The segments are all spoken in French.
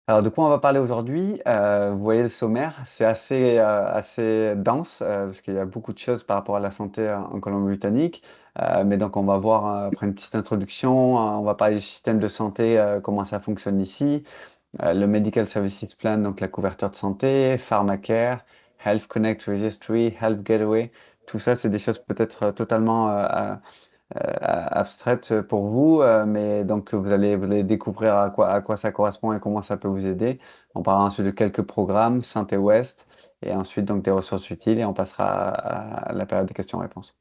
Alors, de quoi on va parler aujourd'hui? Vous voyez le sommaire, c'est assez dense parce qu'il y a beaucoup de choses par rapport à la santé en Colombie-Britannique. Mais donc, on va voir après une petite introduction, on va parler du système de santé, comment ça fonctionne ici, le Medical Services Plan, donc la couverture de santé, Pharmacare, Health Connect Registry, Health Gateway. Tout ça, c'est des choses peut-être totalement abstraite pour vous, mais donc vous allez découvrir à quoi ça correspond et comment ça peut vous aider. On parlera ensuite de quelques programmes, Santé Ouest, et ensuite donc des ressources utiles, et on passera à la période des questions-réponses.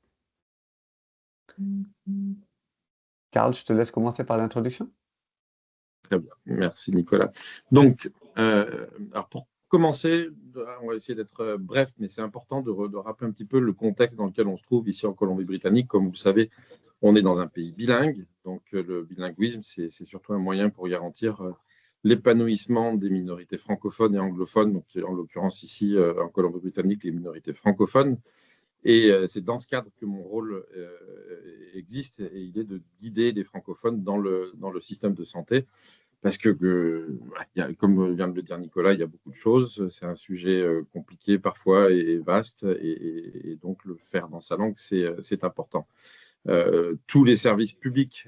Karl, je te laisse commencer par l'introduction. Très bien, merci Nicolas. Donc, alors pour commencer, on va essayer d'être bref, mais c'est important de rappeler un petit peu le contexte dans lequel on se trouve ici en Colombie-Britannique. Comme vous le savez, on est dans un pays bilingue, donc le bilinguisme, c'est surtout un moyen pour garantir l'épanouissement des minorités francophones et anglophones, donc en l'occurrence ici en Colombie-Britannique, les minorités francophones. Et c'est dans ce cadre que mon rôle existe, et il est de guider les francophones dans le système de santé. Parce que, comme vient de le dire Nicolas, il y a beaucoup de choses. C'est un sujet compliqué parfois et vaste. Et donc, le faire dans sa langue, c'est important. Tous les services publics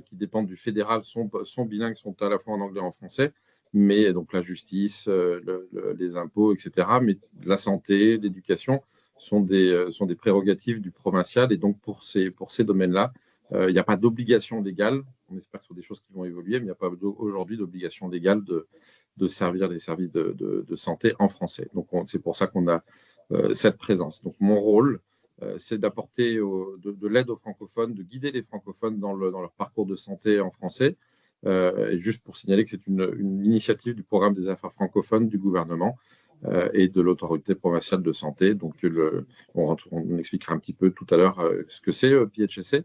qui dépendent du fédéral sont bilingues, sont à la fois en anglais et en français. Mais donc, la justice, les impôts, etc. Mais la santé, l'éducation sont des prérogatives du provincial. Et donc, pour ces domaines-là, il n'y a pas d'obligation légale. On espère que ce sont des choses qui vont évoluer, mais il n'y a pas aujourd'hui d'obligation légale de servir des services de santé en français. Donc, c'est pour ça qu'on a cette présence. Donc, mon rôle, c'est d'apporter de l'aide aux francophones, de guider les francophones dans leur parcours de santé en français. Et juste pour signaler que c'est une initiative du programme des affaires francophones du gouvernement et de l'autorité provinciale de santé. Donc, on expliquera un petit peu tout à l'heure ce que c'est PHSC.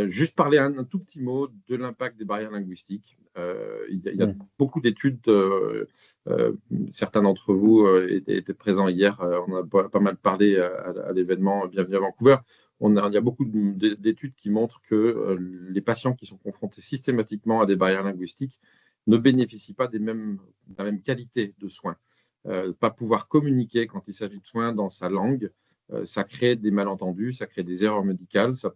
Juste parler un tout petit mot de l'impact des barrières linguistiques. Il y a Mm. beaucoup d'études, euh, certains d'entre vous étaient présents hier, on a pas mal parlé à l'événement Bienvenue à Vancouver. Il y a beaucoup d'études qui montrent que les patients qui sont confrontés systématiquement à des barrières linguistiques ne bénéficient pas de la même qualité de soins. Pas pouvoir communiquer quand il s'agit de soins dans sa langue, ça crée des malentendus, ça crée des erreurs médicales, ça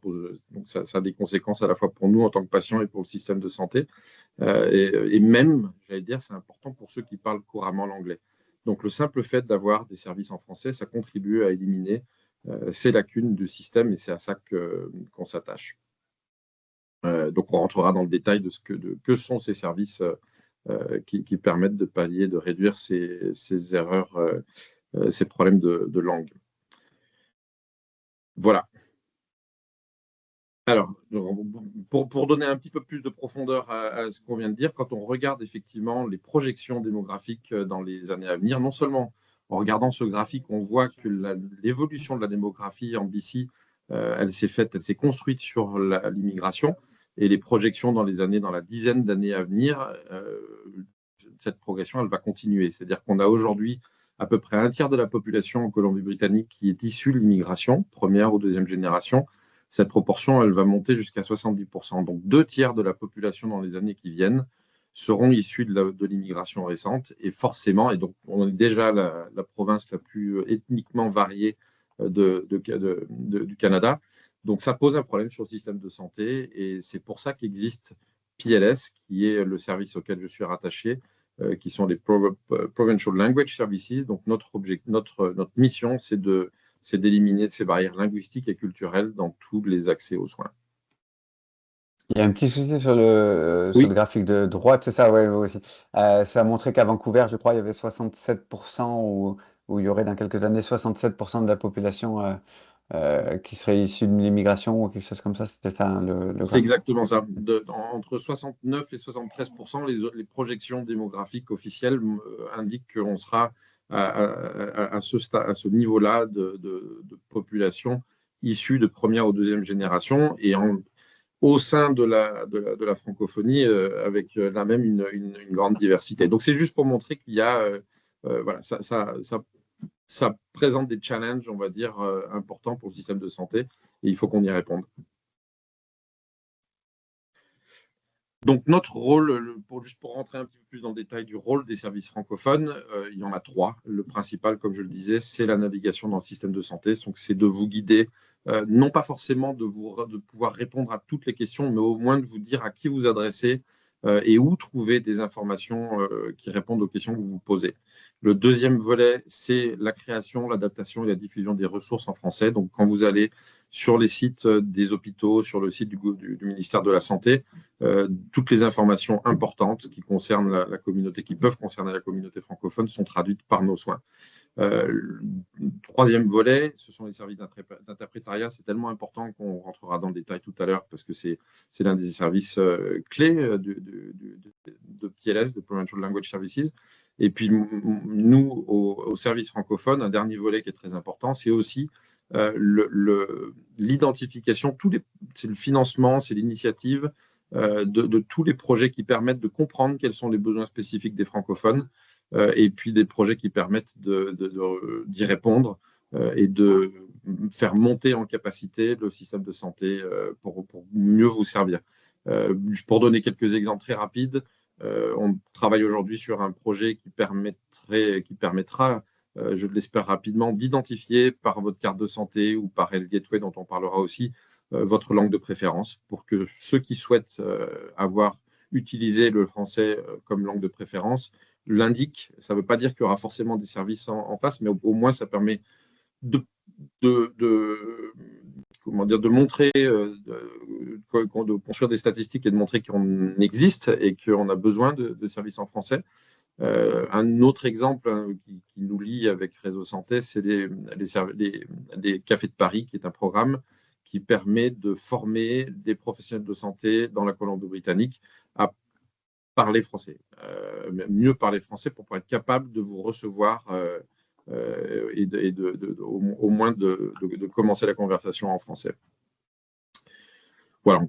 a des conséquences à la fois pour nous en tant que patients et pour le système de santé. Et même, j'allais dire, c'est important pour ceux qui parlent couramment l'anglais. Donc le simple fait d'avoir des services en français, ça contribue à éliminer ces lacunes du système et c'est à ça qu'on s'attache. Donc on rentrera dans le détail de que sont ces services qui permettent de pallier, de réduire ces erreurs, ces problèmes de langue. Voilà. Alors, pour donner un petit peu plus de profondeur à ce qu'on vient de dire, quand on regarde effectivement les projections démographiques dans les années à venir, non seulement en regardant ce graphique, on voit que l'évolution de la démographie en BC, elle s'est construite sur l'immigration et les projections dans la dizaine d'années à venir, cette progression, elle va continuer. C'est-à-dire qu'on a aujourd'hui à peu près un tiers de la population en Colombie-Britannique qui est issue de l'immigration, première ou deuxième génération. Cette proportion, elle va monter jusqu'à 70%. Donc, deux tiers de la population dans les années qui viennent seront issus de l'immigration récente. Et forcément, et donc on est déjà la province la plus ethniquement variée du Canada. Donc, ça pose un problème sur le système de santé. Et c'est pour ça qu'existe PLS, qui est le service auquel je suis rattaché, qui sont les Provincial Language Services. Donc, notre mission, c'est d'éliminer ces barrières linguistiques et culturelles dans tous les accès aux soins. Il y a un petit souci sur le Oui, graphique de droite, c'est ça, ouais, ouais, aussi. Ça a montré qu'à Vancouver, je crois, il y avait 67% où il y aurait dans quelques années 67% de la population qui serait issue de l'immigration ou quelque chose comme ça. C'était ça, hein, le c'est graphique. exactement ça. Entre 69 et 73%, les projections démographiques officielles indiquent qu'on sera à ce niveau-là de population issue de première ou deuxième génération. Et au sein de la francophonie avec là même une grande diversité. Donc c'est juste pour montrer qu'il y a, voilà, ça présente des challenges, on va dire, importants pour le système de santé et il faut qu'on y réponde. Donc, notre rôle, juste pour rentrer un petit peu plus dans le détail du rôle des services francophones, il y en a trois. Le principal, comme je le disais, c'est la navigation dans le système de santé. Donc, c'est de vous guider, non pas forcément de pouvoir répondre à toutes les questions, mais au moins de vous dire à qui vous adresser et où trouver des informations qui répondent aux questions que vous vous posez. Le deuxième volet, c'est la création, l'adaptation et la diffusion des ressources en français. Donc, quand vous allez sur les sites des hôpitaux, sur le site du ministère de la Santé, toutes les informations importantes qui concernent la communauté, qui peuvent concerner la communauté francophone, sont traduites par nos soins. Le troisième volet, ce sont les services d'interprétariat. C'est tellement important qu'on rentrera dans le détail tout à l'heure parce que c'est l'un des services clés de PLS, de Provincial Language Services. Et puis, nous, au service francophone, un dernier volet qui est très important, c'est aussi l'identification, c'est le financement, c'est l'initiative de tous les projets qui permettent de comprendre quels sont les besoins spécifiques des francophones et puis des projets qui permettent d'y répondre et de faire monter en capacité le système de santé pour mieux vous servir. Pour donner quelques exemples très rapides, on travaille aujourd'hui sur un projet qui permettra, je l'espère rapidement, d'identifier par votre carte de santé ou par Health Gateway, dont on parlera aussi, votre langue de préférence, pour que ceux qui souhaitent avoir utilisé le français comme langue de préférence l'indiquent. Ça ne veut pas dire qu'il y aura forcément des services en face, mais au moins ça permet de, comment dire, de montrer, de construire des statistiques et de montrer qu'on existe et qu'on a besoin de services en français. Un autre exemple qui nous lie avec Réseau Santé, c'est les Cafés de Paris, qui est un programme qui permet de former des professionnels de santé dans la Colombie-Britannique à parler français, mieux parler français pour être capable de vous recevoir et au moins de commencer la conversation en français. Voilà.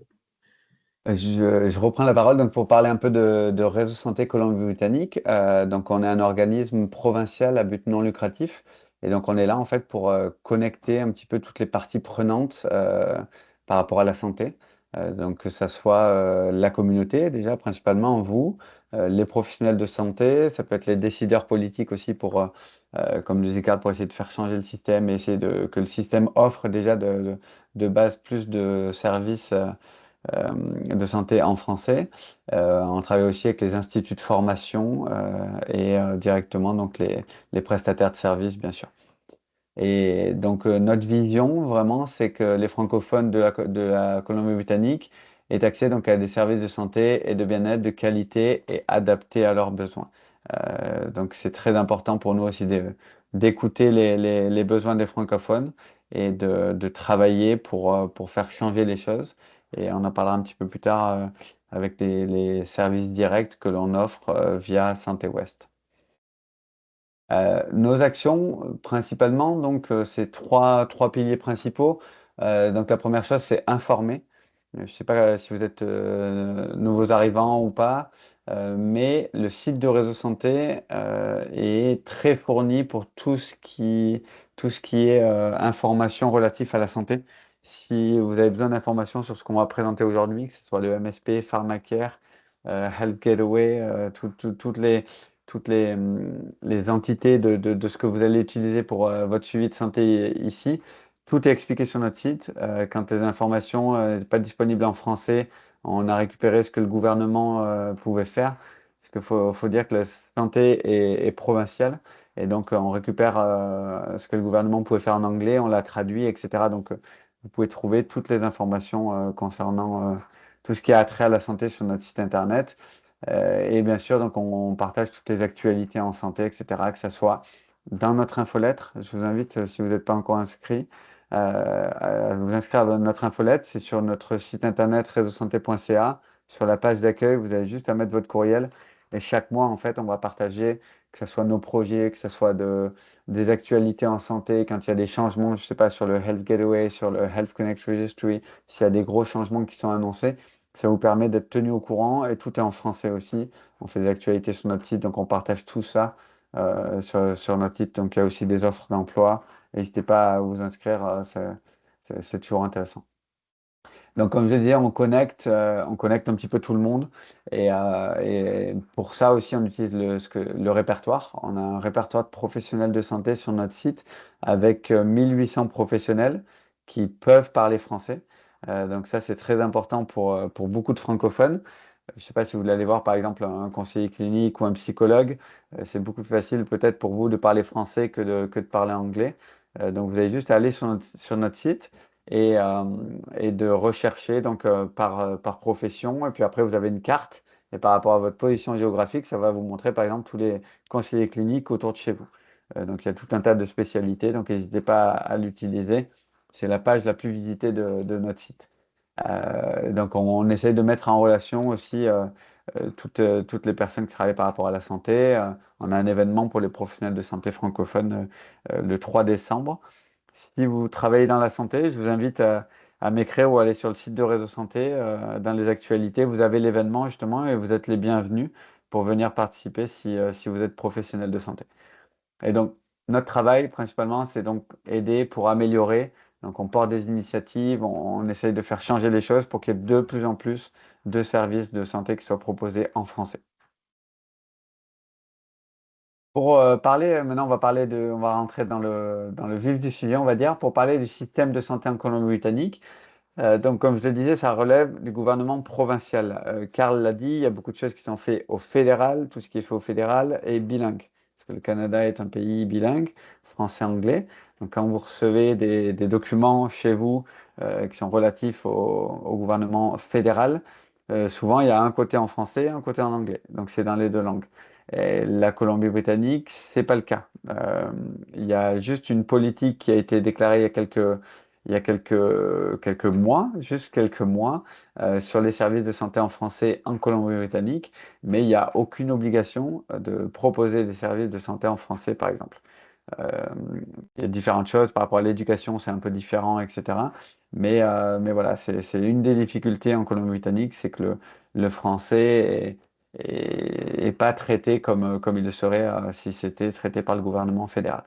Je reprends la parole donc pour parler un peu de Réseau Santé Colombie-Britannique. Donc on est un organisme provincial à but non lucratif et donc on est là en fait pour connecter un petit peu toutes les parties prenantes par rapport à la santé. Donc que ça soit la communauté déjà principalement vous, les professionnels de santé, ça peut être les décideurs politiques aussi pour comme le Zicard pour essayer de faire changer le système et essayer que le système offre déjà de base plus de services. De santé en français. On travaille aussi avec les instituts de formation et directement donc les prestataires de services, bien sûr. Et donc notre vision vraiment, c'est que les francophones de la Colombie-Britannique aient accès donc à des services de santé et de bien-être de qualité et adaptés à leurs besoins. Donc c'est très important pour nous aussi d'écouter les besoins des francophones et de travailler pour faire changer les choses. Et on en parlera un petit peu plus tard avec les services directs que l'on offre via Santé Ouest. Nos actions, principalement, donc, c'est trois piliers principaux. Donc, la première chose, c'est informer. Je ne sais pas si vous êtes nouveaux arrivants ou pas, mais le site de Réseau Santé est très fourni pour tout ce qui est information relative à la santé. Si vous avez besoin d'informations sur ce qu'on va présenter aujourd'hui, que ce soit le MSP, Pharmacare, Health Gateway, les entités de ce que vous allez utiliser pour votre suivi de santé ici. Tout est expliqué sur notre site. Quand les informations n'est pas disponibles en français, on a récupéré ce que le gouvernement pouvait faire. Parce qu'il faut dire que la santé est provinciale. Et donc, on récupère ce que le gouvernement pouvait faire en anglais, on l'a traduit, etc. Donc, vous pouvez trouver toutes les informations concernant tout ce qui a trait à la santé sur notre site internet. Et bien sûr, donc on partage toutes les actualités en santé, etc., que ce soit dans notre infolettre. Je vous invite, si vous n'êtes pas encore inscrit, à vous inscrire à notre infolettre. C'est sur notre site internet réseausanté.ca. Sur la page d'accueil, vous avez juste à mettre votre courriel. Et chaque mois, en fait, on va partager, que ce soit nos projets, que ce soit des actualités en santé, quand il y a des changements, je ne sais pas, sur le Health Gateway, sur le Health Connect Registry, s'il y a des gros changements qui sont annoncés. Ça vous permet d'être tenu au courant et tout est en français aussi. On fait des actualités sur notre site, donc on partage tout ça sur notre site. Donc il y a aussi des offres d'emploi. N'hésitez pas à vous inscrire, c'est toujours intéressant. Donc, comme je disais, on connecte un petit peu tout le monde. Et pour ça aussi, on utilise le répertoire. On a un répertoire de professionnels de santé sur notre site avec 1800 professionnels qui peuvent parler français. Donc ça, c'est très important pour beaucoup de francophones. Je ne sais pas si vous allez voir, par exemple, un conseiller clinique ou un psychologue. C'est beaucoup plus facile peut-être pour vous de parler français que de parler anglais. Donc, vous avez juste à aller sur notre site et, euh, et de rechercher donc, par profession. Et puis après, vous avez une carte. Et par rapport à votre position géographique, ça va vous montrer, par exemple, tous les conseillers cliniques autour de chez vous. Donc, il y a tout un tas de spécialités. Donc, n'hésitez pas à l'utiliser. C'est la page la plus visitée de notre site. Donc, on essaye de mettre en relation aussi toutes les personnes qui travaillent par rapport à la santé. On a un événement pour les professionnels de santé francophones le 3 décembre. Si vous travaillez dans la santé, je vous invite à m'écrire ou aller sur le site de Réseau Santé. Dans les actualités, vous avez l'événement justement et vous êtes les bienvenus pour venir participer si vous êtes professionnel de santé. Et donc, notre travail, principalement, c'est donc aider pour améliorer. Donc, on porte des initiatives, on essaye de faire changer les choses pour qu'il y ait de plus en plus de services de santé qui soient proposés en français. Pour parler, maintenant, on va rentrer dans le vif du sujet, on va dire, pour parler du système de santé en Colombie-Britannique. Donc, comme je le disais, ça relève du gouvernement provincial. Karl l'a dit, il y a beaucoup de choses qui sont faites au fédéral. Tout ce qui est fait au fédéral est bilingue. Parce que le Canada est un pays bilingue, français-anglais. Donc, quand vous recevez des documents chez vous qui sont relatifs au gouvernement fédéral, souvent il y a un côté en français et un côté en anglais. Donc, c'est dans les deux langues. Et la Colombie-Britannique, c'est pas le cas. Il y a juste une politique qui a été déclarée il y a quelques mois, juste quelques mois, sur les services de santé en français en Colombie-Britannique, mais il n'y a aucune obligation de proposer des services de santé en français, par exemple. Euh, il y a différentes choses par rapport à l'éducation, c'est un peu différent, etc. Mais voilà, c'est une des difficultés en Colombie-Britannique, c'est que le français est pas traité comme il le serait si c'était traité par le gouvernement fédéral.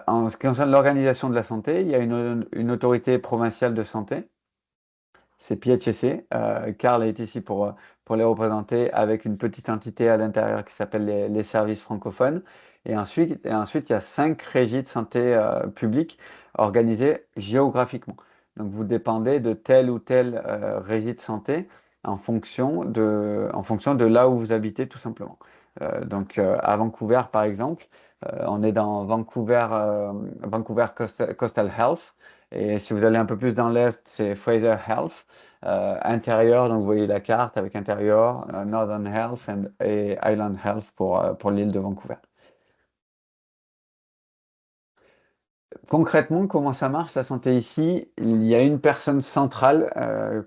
En ce qui concerne l'organisation de la santé, il y a une autorité provinciale de santé, c'est PHSC. Karl est ici pour les représenter avec une petite entité à l'intérieur qui s'appelle les services francophones. Et ensuite, il y a 5 régies de santé publiques organisées géographiquement. Donc, vous dépendez de telle ou telle régie de santé en fonction de là où vous habitez, tout simplement. Donc, à Vancouver, par exemple, on est dans Vancouver Coastal Health. Et si vous allez un peu plus dans l'est, c'est Fraser Health. Intérieur, donc vous voyez la carte avec intérieur, Northern Health et Island Health pour l'île de Vancouver. Concrètement, comment ça marche la santé ici? Il y a une personne centrale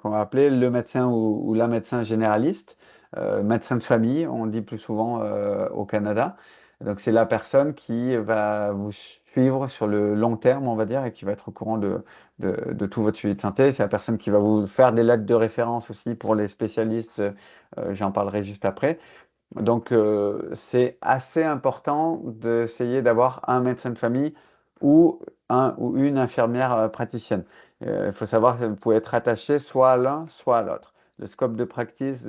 qu'on va appeler le médecin ou la médecin généraliste, médecin de famille, on dit plus souvent au Canada. Donc c'est la personne qui va vous suivre sur le long terme, on va dire, et qui va être au courant de tout votre suivi de santé. C'est la personne qui va vous faire des lettres de référence aussi pour les spécialistes, j'en parlerai juste après. Donc, c'est assez important d'essayer d'avoir un médecin de famille ou un ou une infirmière praticienne. Il faut savoir que vous pouvez être attaché soit à l'un, soit à l'autre. Le scope de pratique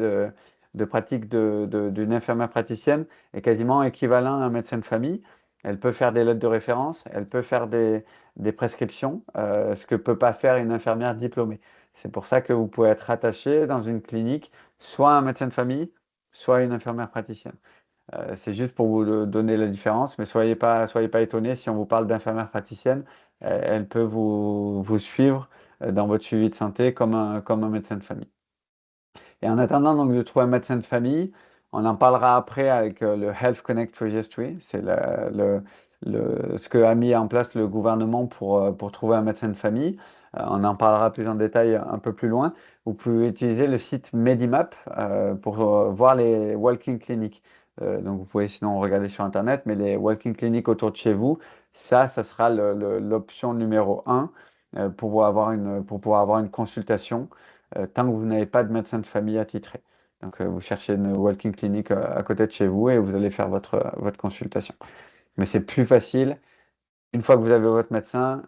d'une infirmière praticienne est quasiment équivalent à un médecin de famille. Elle peut faire des lettres de référence, elle peut faire des prescriptions, ce que ne peut pas faire une infirmière diplômée. C'est pour ça que vous pouvez être attaché dans une clinique, soit à un médecin de famille, soit une infirmière praticienne. C'est juste pour vous donner la différence, mais soyez pas étonnés si on vous parle d'infirmière praticienne. Elle peut vous suivre dans votre suivi de santé comme un médecin de famille. Et en attendant donc de trouver un médecin de famille, on en parlera après avec le Health Connect Registry. C'est ce que a mis en place le gouvernement pour trouver un médecin de famille. On en parlera plus en détail un peu plus loin. Vous pouvez utiliser le site Medimap pour voir les walking clinics. Donc vous pouvez sinon regarder sur Internet, mais les walking clinics autour de chez vous, ça sera l'option numéro un pour pouvoir avoir une consultation tant que vous n'avez pas de médecin de famille attitré. Donc, vous cherchez une walking clinic à côté de chez vous et vous allez faire votre consultation. Mais c'est plus facile Une fois que vous avez votre médecin,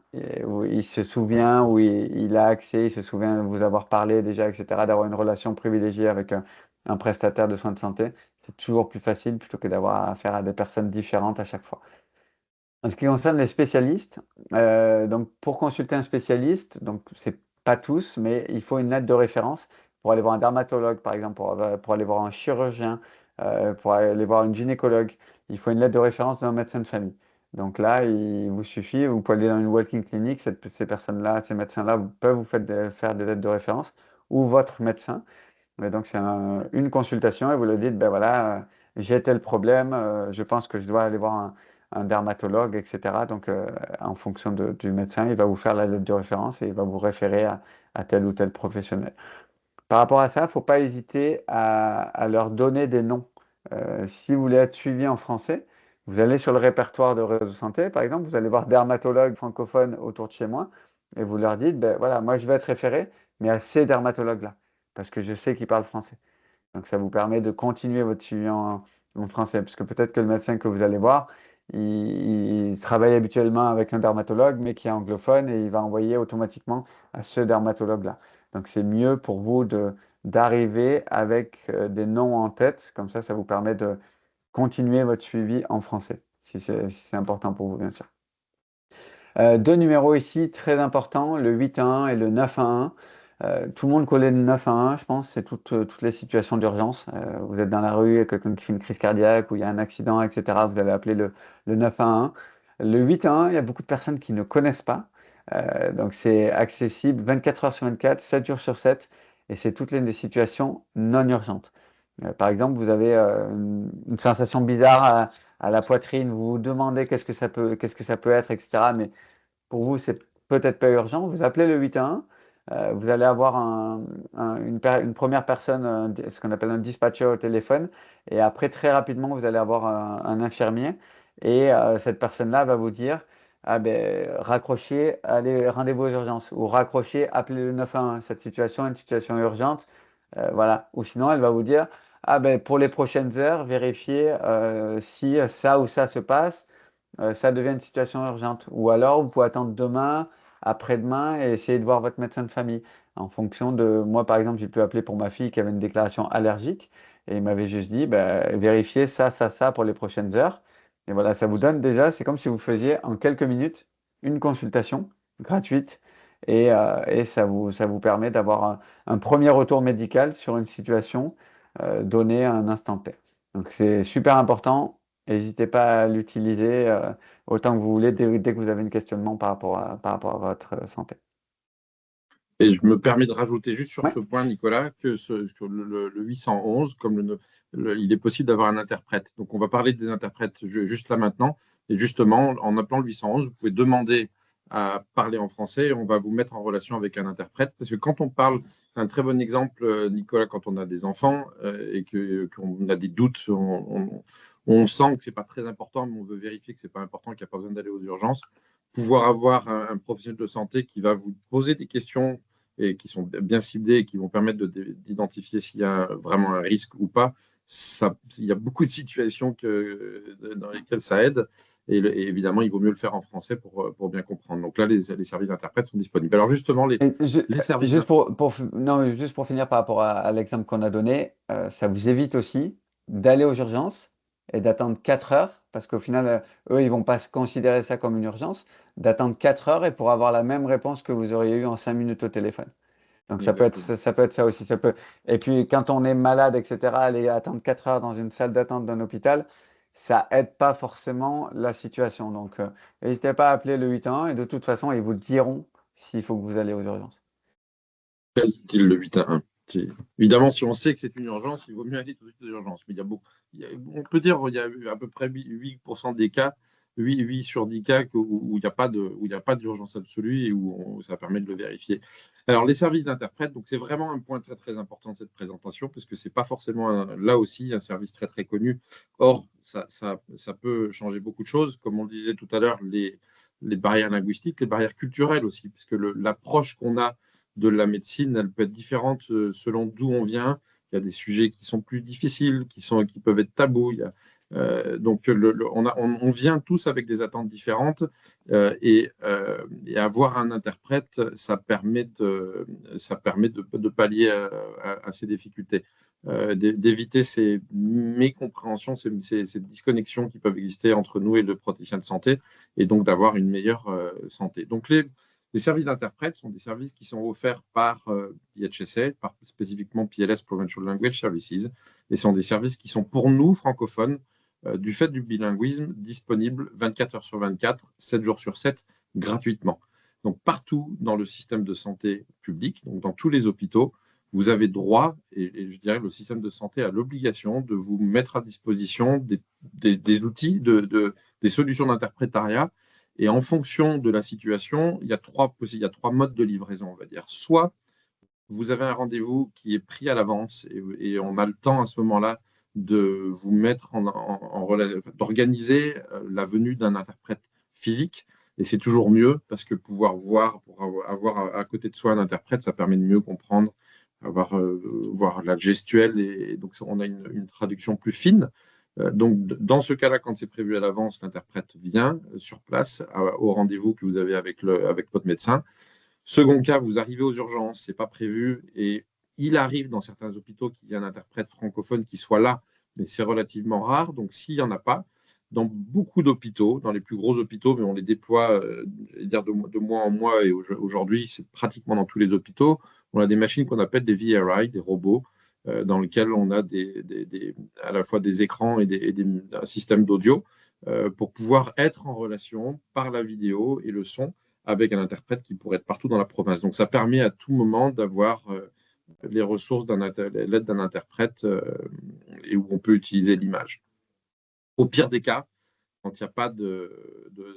où il se souvient, où il a accès, il se souvient de vous avoir parlé déjà, etc., d'avoir une relation privilégiée avec un prestataire de soins de santé, c'est toujours plus facile plutôt que d'avoir affaire à des personnes différentes à chaque fois. En ce qui concerne les spécialistes, donc pour consulter un spécialiste, donc c'est pas tous, mais il faut une lettre de référence pour aller voir un dermatologue, par exemple, pour aller voir un chirurgien, pour aller voir une gynécologue. Il faut une lettre de référence d'un médecin de famille. Donc là, il vous suffit, vous pouvez aller dans une walking clinic, ces personnes-là, ces médecins-là peuvent vous faire des lettres de référence ou votre médecin. Mais donc, c'est une consultation et vous leur dites, ben voilà, j'ai tel problème, je pense que je dois aller voir un dermatologue, etc. Donc, en fonction du médecin, il va vous faire la lettre de référence et il va vous référer à tel ou tel professionnel. Par rapport à ça, il ne faut pas hésiter à leur donner des noms. Si vous voulez être suivi en français, vous allez sur le répertoire de réseau santé, par exemple, vous allez voir dermatologue francophone autour de chez moi et vous leur dites, ben voilà, moi je vais être référé, mais à ces dermatologues-là, parce que je sais qu'ils parlent français. Donc ça vous permet de continuer votre suivi en français, parce que peut-être que le médecin que vous allez voir, il travaille habituellement avec un dermatologue, mais qui est anglophone, et il va envoyer automatiquement à ce dermatologue-là. Donc c'est mieux pour vous d'arriver avec des noms en tête, comme ça vous permet de continuer votre suivi en français, si c'est important pour vous, bien sûr. Deux numéros ici très importants, le 811 et le 911. Tout le monde connaît le 911, je pense, c'est toutes les situations d'urgence. Vous êtes dans la rue, il y a quelqu'un qui fait une crise cardiaque ou il y a un accident, etc. Vous allez appeler le 911. Le 811, il y a beaucoup de personnes qui ne connaissent pas. Donc c'est accessible 24 heures sur 24, 7 jours sur 7, et c'est toutes les situations non urgentes. Par exemple, vous avez une sensation bizarre à la poitrine, vous vous demandez qu'est-ce que ça peut être, etc. Mais pour vous, c'est peut-être pas urgent, vous appelez le 811, vous allez avoir une première personne, ce qu'on appelle un dispatcher au téléphone, et après, très rapidement, vous allez avoir un infirmier, et cette personne-là va vous dire, ah ben, raccrochez, allez, rendez-vous aux urgences, ou raccrochez, appelez le 911, cette situation est une situation urgente, voilà. Ou sinon, elle va vous dire, ah ben, pour les prochaines heures, vérifiez si ça ou ça se passe, ça devient une situation urgente. Ou alors, vous pouvez attendre demain, après-demain et essayer de voir votre médecin de famille. En fonction de, moi par exemple, j'ai pu appeler pour ma fille qui avait une déclaration allergique et il m'avait juste dit, ben, vérifiez ça pour les prochaines heures. Et voilà, ça vous donne déjà, c'est comme si vous faisiez en quelques minutes une consultation gratuite et ça vous permet d'avoir un premier retour médical sur une situation donnée à un instant T. Donc c'est super important. N'hésitez pas à l'utiliser autant que vous voulez dès que vous avez un questionnement par rapport à votre santé. Et je me permets de rajouter juste sur Ouais. ce point, Nicolas, que sur le 811, comme il est possible d'avoir un interprète. Donc, on va parler des interprètes juste là maintenant. Et justement, en appelant le 811, vous pouvez demander à parler en français et on va vous mettre en relation avec un interprète. Parce que quand on parle, un très bon exemple, Nicolas, quand on a des enfants et qu'on a des doutes, on sent que ce n'est pas très important, mais on veut vérifier que ce n'est pas important, qu'il n'y a pas besoin d'aller aux urgences. Pouvoir avoir un professionnel de santé qui va vous poser des questions et qui sont bien ciblés et qui vont permettre d'identifier s'il y a vraiment un risque ou pas. Il y a beaucoup de situations dans lesquelles ça aide. Et évidemment, il vaut mieux le faire en français pour bien comprendre. Donc là, les services d'interprète sont disponibles. Alors justement, Et les services juste non, juste pour finir par rapport à l'exemple qu'on a donné, ça vous évite aussi d'aller aux urgences et d'attendre 4 heures, parce qu'au final, eux, ils vont pas se considérer ça comme une urgence, d'attendre 4 heures et pour avoir la même réponse que vous auriez eu en 5 minutes au téléphone. Donc exactement. ça peut être ça aussi. Ça peut... Et puis quand on est malade, etc., aller attendre 4 heures dans une salle d'attente d'un hôpital, ça aide pas forcément la situation. Donc n'hésitez pas à appeler le 811 et de toute façon, ils vous diront s'il faut que vous allez aux urgences. Très utile le 811. Évidemment, si on sait que c'est une urgence, il vaut mieux aller tout de suite aux urgences. Mais on peut dire qu'il y a à peu près 8% des cas, 8 sur 10 cas où il n'y a pas d'urgence absolue et où ça permet de le vérifier. Alors, les services d'interprète, donc c'est vraiment un point très très important de cette présentation parce que c'est pas forcément là aussi un service très très connu. Or, ça peut changer beaucoup de choses. Comme on le disait tout à l'heure, les barrières linguistiques, les barrières culturelles aussi, parce que l'approche qu'on a de la médecine, elle peut être différente selon d'où on vient, il y a des sujets qui sont plus difficiles, qui peuvent être tabous. Donc, on vient tous avec des attentes différentes et avoir un interprète, ça permet de pallier à ces difficultés, d'éviter ces mécompréhensions, ces disconnexions qui peuvent exister entre nous et le praticien de santé, et donc d'avoir une meilleure santé. Donc, les services d'interprète sont des services qui sont offerts par PHSA, par spécifiquement PLS Provincial Language Services, et sont des services qui sont pour nous, francophones, du fait du bilinguisme, disponibles 24 heures sur 24, 7 jours sur 7, gratuitement. Donc partout dans le système de santé public, donc dans tous les hôpitaux, vous avez droit, et je dirais le système de santé a l'obligation de vous mettre à disposition des outils, des solutions d'interprétariat. Et en fonction de la situation, il y a trois modes de livraison, on va dire. Soit vous avez un rendez-vous qui est pris à l'avance et on a le temps à ce moment-là de vous mettre d'organiser la venue d'un interprète physique. Et c'est toujours mieux parce que pouvoir voir, pour avoir à côté de soi un interprète, ça permet de mieux comprendre, voir la gestuelle, et donc on a une traduction plus fine. Donc, dans ce cas-là, quand c'est prévu à l'avance, l'interprète vient sur place au rendez-vous que vous avez avec votre médecin. Second cas, vous arrivez aux urgences, ce n'est pas prévu, et il arrive dans certains hôpitaux qu'il y ait un interprète francophone qui soit là, mais c'est relativement rare. Donc, s'il n'y en a pas, dans beaucoup d'hôpitaux, dans les plus gros hôpitaux, mais on les déploie de mois en mois, et aujourd'hui, c'est pratiquement dans tous les hôpitaux, on a des machines qu'on appelle des VRI, des robots, dans lesquels on a à la fois des écrans et un système d'audio pour pouvoir être en relation par la vidéo et le son avec un interprète qui pourrait être partout dans la province. Donc, ça permet à tout moment d'avoir les ressources l'aide d'un interprète et où on peut utiliser l'image. Au pire des cas, quand il n'y a pas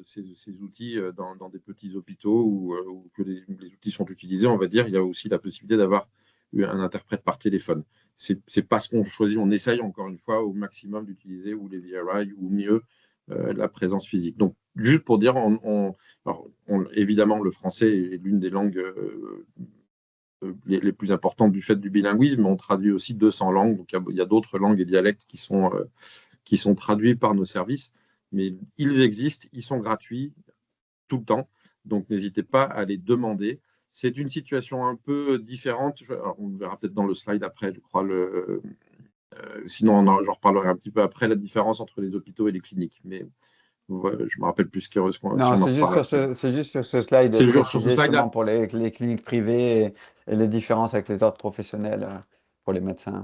ces outils dans des petits hôpitaux où que les outils sont utilisés, on va dire, il y a aussi la possibilité d'avoir un interprète par téléphone. C'est pas ce qu'on choisit, on essaye encore une fois au maximum d'utiliser ou les VRI ou mieux la présence physique. Donc, juste pour dire, évidemment, le français est l'une des langues les plus importantes du fait du bilinguisme, mais on traduit aussi 200 langues, donc il y a d'autres langues et dialectes qui sont traduits par nos services, mais ils existent, ils sont gratuits tout le temps, donc n'hésitez pas à les demander. C'est une situation un peu différente, on verra peut-être dans le slide après, je crois, sinon j'en reparlerai un petit peu après, la différence entre les hôpitaux et les cliniques, mais je me rappelle plus ce qu'on Non, en reparle après. c'est juste sur ce slide de C'est juste sur ce préciser justement slide-là. pour les cliniques privées et les différences avec les ordres professionnels pour les médecins.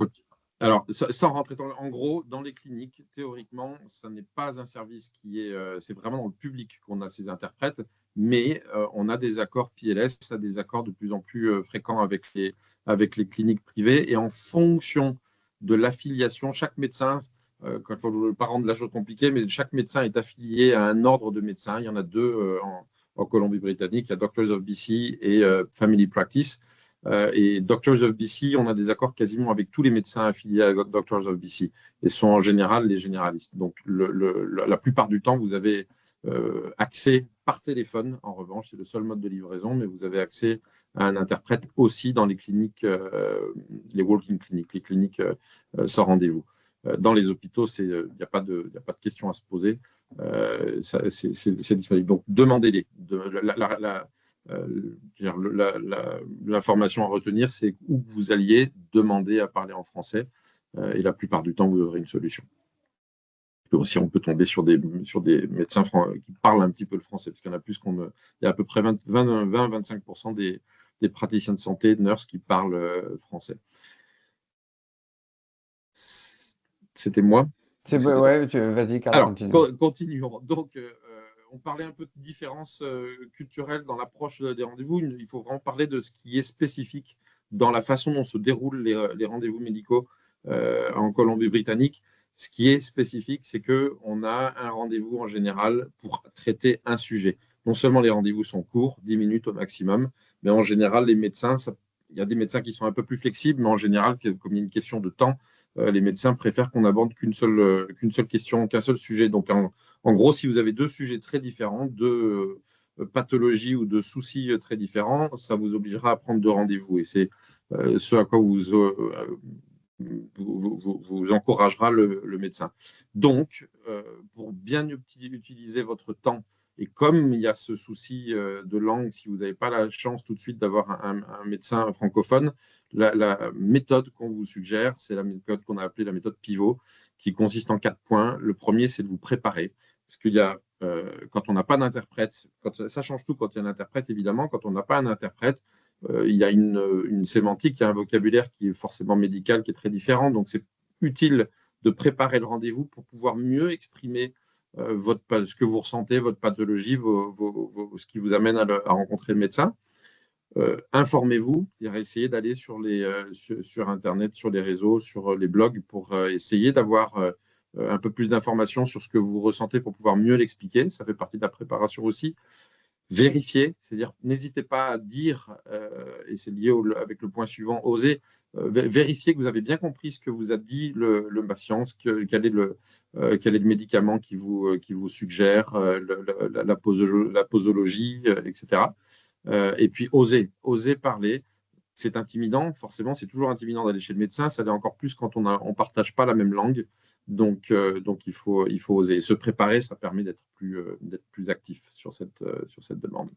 Alors, sans rentrer en gros, dans les cliniques, théoriquement, ça n'est pas un service c'est vraiment dans le public qu'on a ces interprètes, mais on a des accords PLS, des accords de plus en plus fréquents avec les cliniques privées, et en fonction de l'affiliation, chaque médecin, quand je ne veux pas rendre la chose compliquée, mais chaque médecin est affilié à un ordre de médecins. Il y en a deux en Colombie-Britannique, il y a Doctors of BC et Family Practice. Et Doctors of BC, on a des accords quasiment avec tous les médecins affiliés à Doctors of BC, et sont en général les généralistes. Donc, la plupart du temps, vous avez accès par téléphone. En revanche, c'est le seul mode de livraison, mais vous avez accès à un interprète aussi dans les cliniques, les walk-in cliniques, les cliniques sans rendez-vous. Dans les hôpitaux, il n'y a pas de questions à se poser. C'est disponible. Donc, demandez-les. L'information à retenir, c'est où vous alliez demander à parler en français, et la plupart du temps, vous aurez une solution. Aussi, on peut tomber sur des médecins qui parlent un petit peu le français, parce qu'il y en a plus il y a à peu près 20-25% des praticiens de santé, de nurses, qui parlent français. C'était moi. Ouais, vas-y, Carl, Alors, continue. continuons. Donc, on parlait un peu de différences culturelles dans l'approche des rendez-vous. Il faut vraiment parler de ce qui est spécifique dans la façon dont se déroulent les rendez-vous médicaux en Colombie-Britannique. Ce qui est spécifique, c'est qu'on a un rendez-vous en général pour traiter un sujet. Non seulement les rendez-vous sont courts, 10 minutes au maximum, mais en général, les médecins, il y a des médecins qui sont un peu plus flexibles, mais en général, comme il y a une question de temps, les médecins préfèrent qu'on aborde qu'une seule question, qu'un seul sujet. Donc, en gros, si vous avez deux sujets très différents, deux pathologies ou de soucis très différents, ça vous obligera à prendre deux rendez-vous. Et c'est ce à quoi vous encouragera le médecin. Donc, pour bien utiliser votre temps, et comme il y a ce souci de langue, si vous n'avez pas la chance tout de suite d'avoir un médecin francophone, la méthode qu'on vous suggère, c'est la méthode qu'on a appelée la méthode pivot, qui consiste en 4 points. Le premier, c'est de vous préparer. Parce qu'il y a, quand on n'a pas d'interprète, ça change tout quand il y a un interprète, évidemment. Quand on n'a pas un interprète, il y a une sémantique, il y a un vocabulaire qui est forcément médical, qui est très différent. Donc, c'est utile de préparer le rendez-vous pour pouvoir mieux exprimer ce que vous ressentez, votre pathologie, ce qui vous amène à rencontrer le médecin. Informez-vous, essayez d'aller sur Internet, sur les réseaux, sur les blogs pour essayer d'avoir un peu plus d'informations sur ce que vous ressentez pour pouvoir mieux l'expliquer. Ça fait partie de la préparation aussi. Vérifiez, c'est-à-dire n'hésitez pas à dire, et c'est lié avec le point suivant, oser, vérifier que vous avez bien compris ce que vous a dit le patient, quel est le médicament qui vous suggère, la posologie, etc. Et puis oser parler. C'est intimidant, forcément, c'est toujours intimidant d'aller chez le médecin, ça l'est encore plus quand on ne partage pas la même langue. Donc il faut oser. Et se préparer, ça permet d'être plus actif sur cette demande.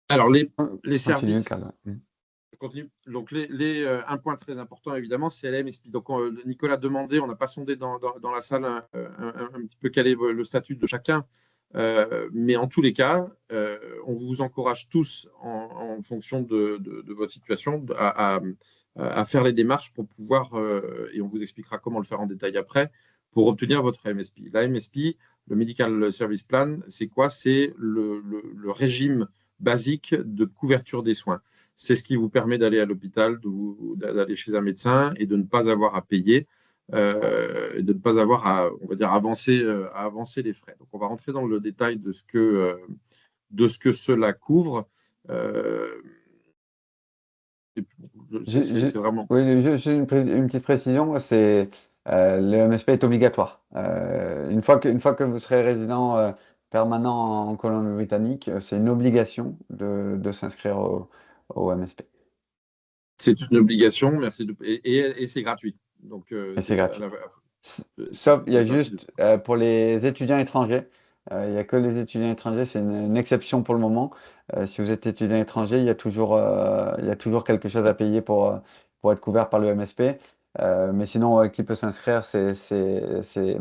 Alors, les Continue, services. Carl. Donc, un point très important, évidemment, c'est l'AMSP. Donc, Nicolas demandait, on n'a pas sondé dans la salle un petit peu quel est le statut de chacun. Mais en tous les cas, on vous encourage tous, en fonction de votre situation, à faire les démarches pour pouvoir, et on vous expliquera comment le faire en détail après, pour obtenir votre AMSP. L'AMSP, le Medical Service Plan, c'est quoi? C'est le régime basique de couverture des soins. C'est ce qui vous permet d'aller à l'hôpital, d'aller chez un médecin et de ne pas avoir à payer. De ne pas avoir on va dire, à avancer les frais. Donc, on va rentrer dans le détail de ce que cela couvre. C'est vraiment… Oui, juste une petite précision, c'est le MSP est obligatoire. Une fois que vous serez résident permanent en Colombie-Britannique, c'est une obligation de s'inscrire au MSP. C'est une obligation, merci. Et c'est gratuit. Donc, Et c'est gratuit. c'est Sauf, il y a gratuit. juste pour les étudiants étrangers, il n'y a que les étudiants étrangers, c'est une exception pour le moment. Si vous êtes étudiant étranger, il y a toujours quelque chose à payer pour être couvert par le MSP. Mais sinon, qui peut s'inscrire, c'est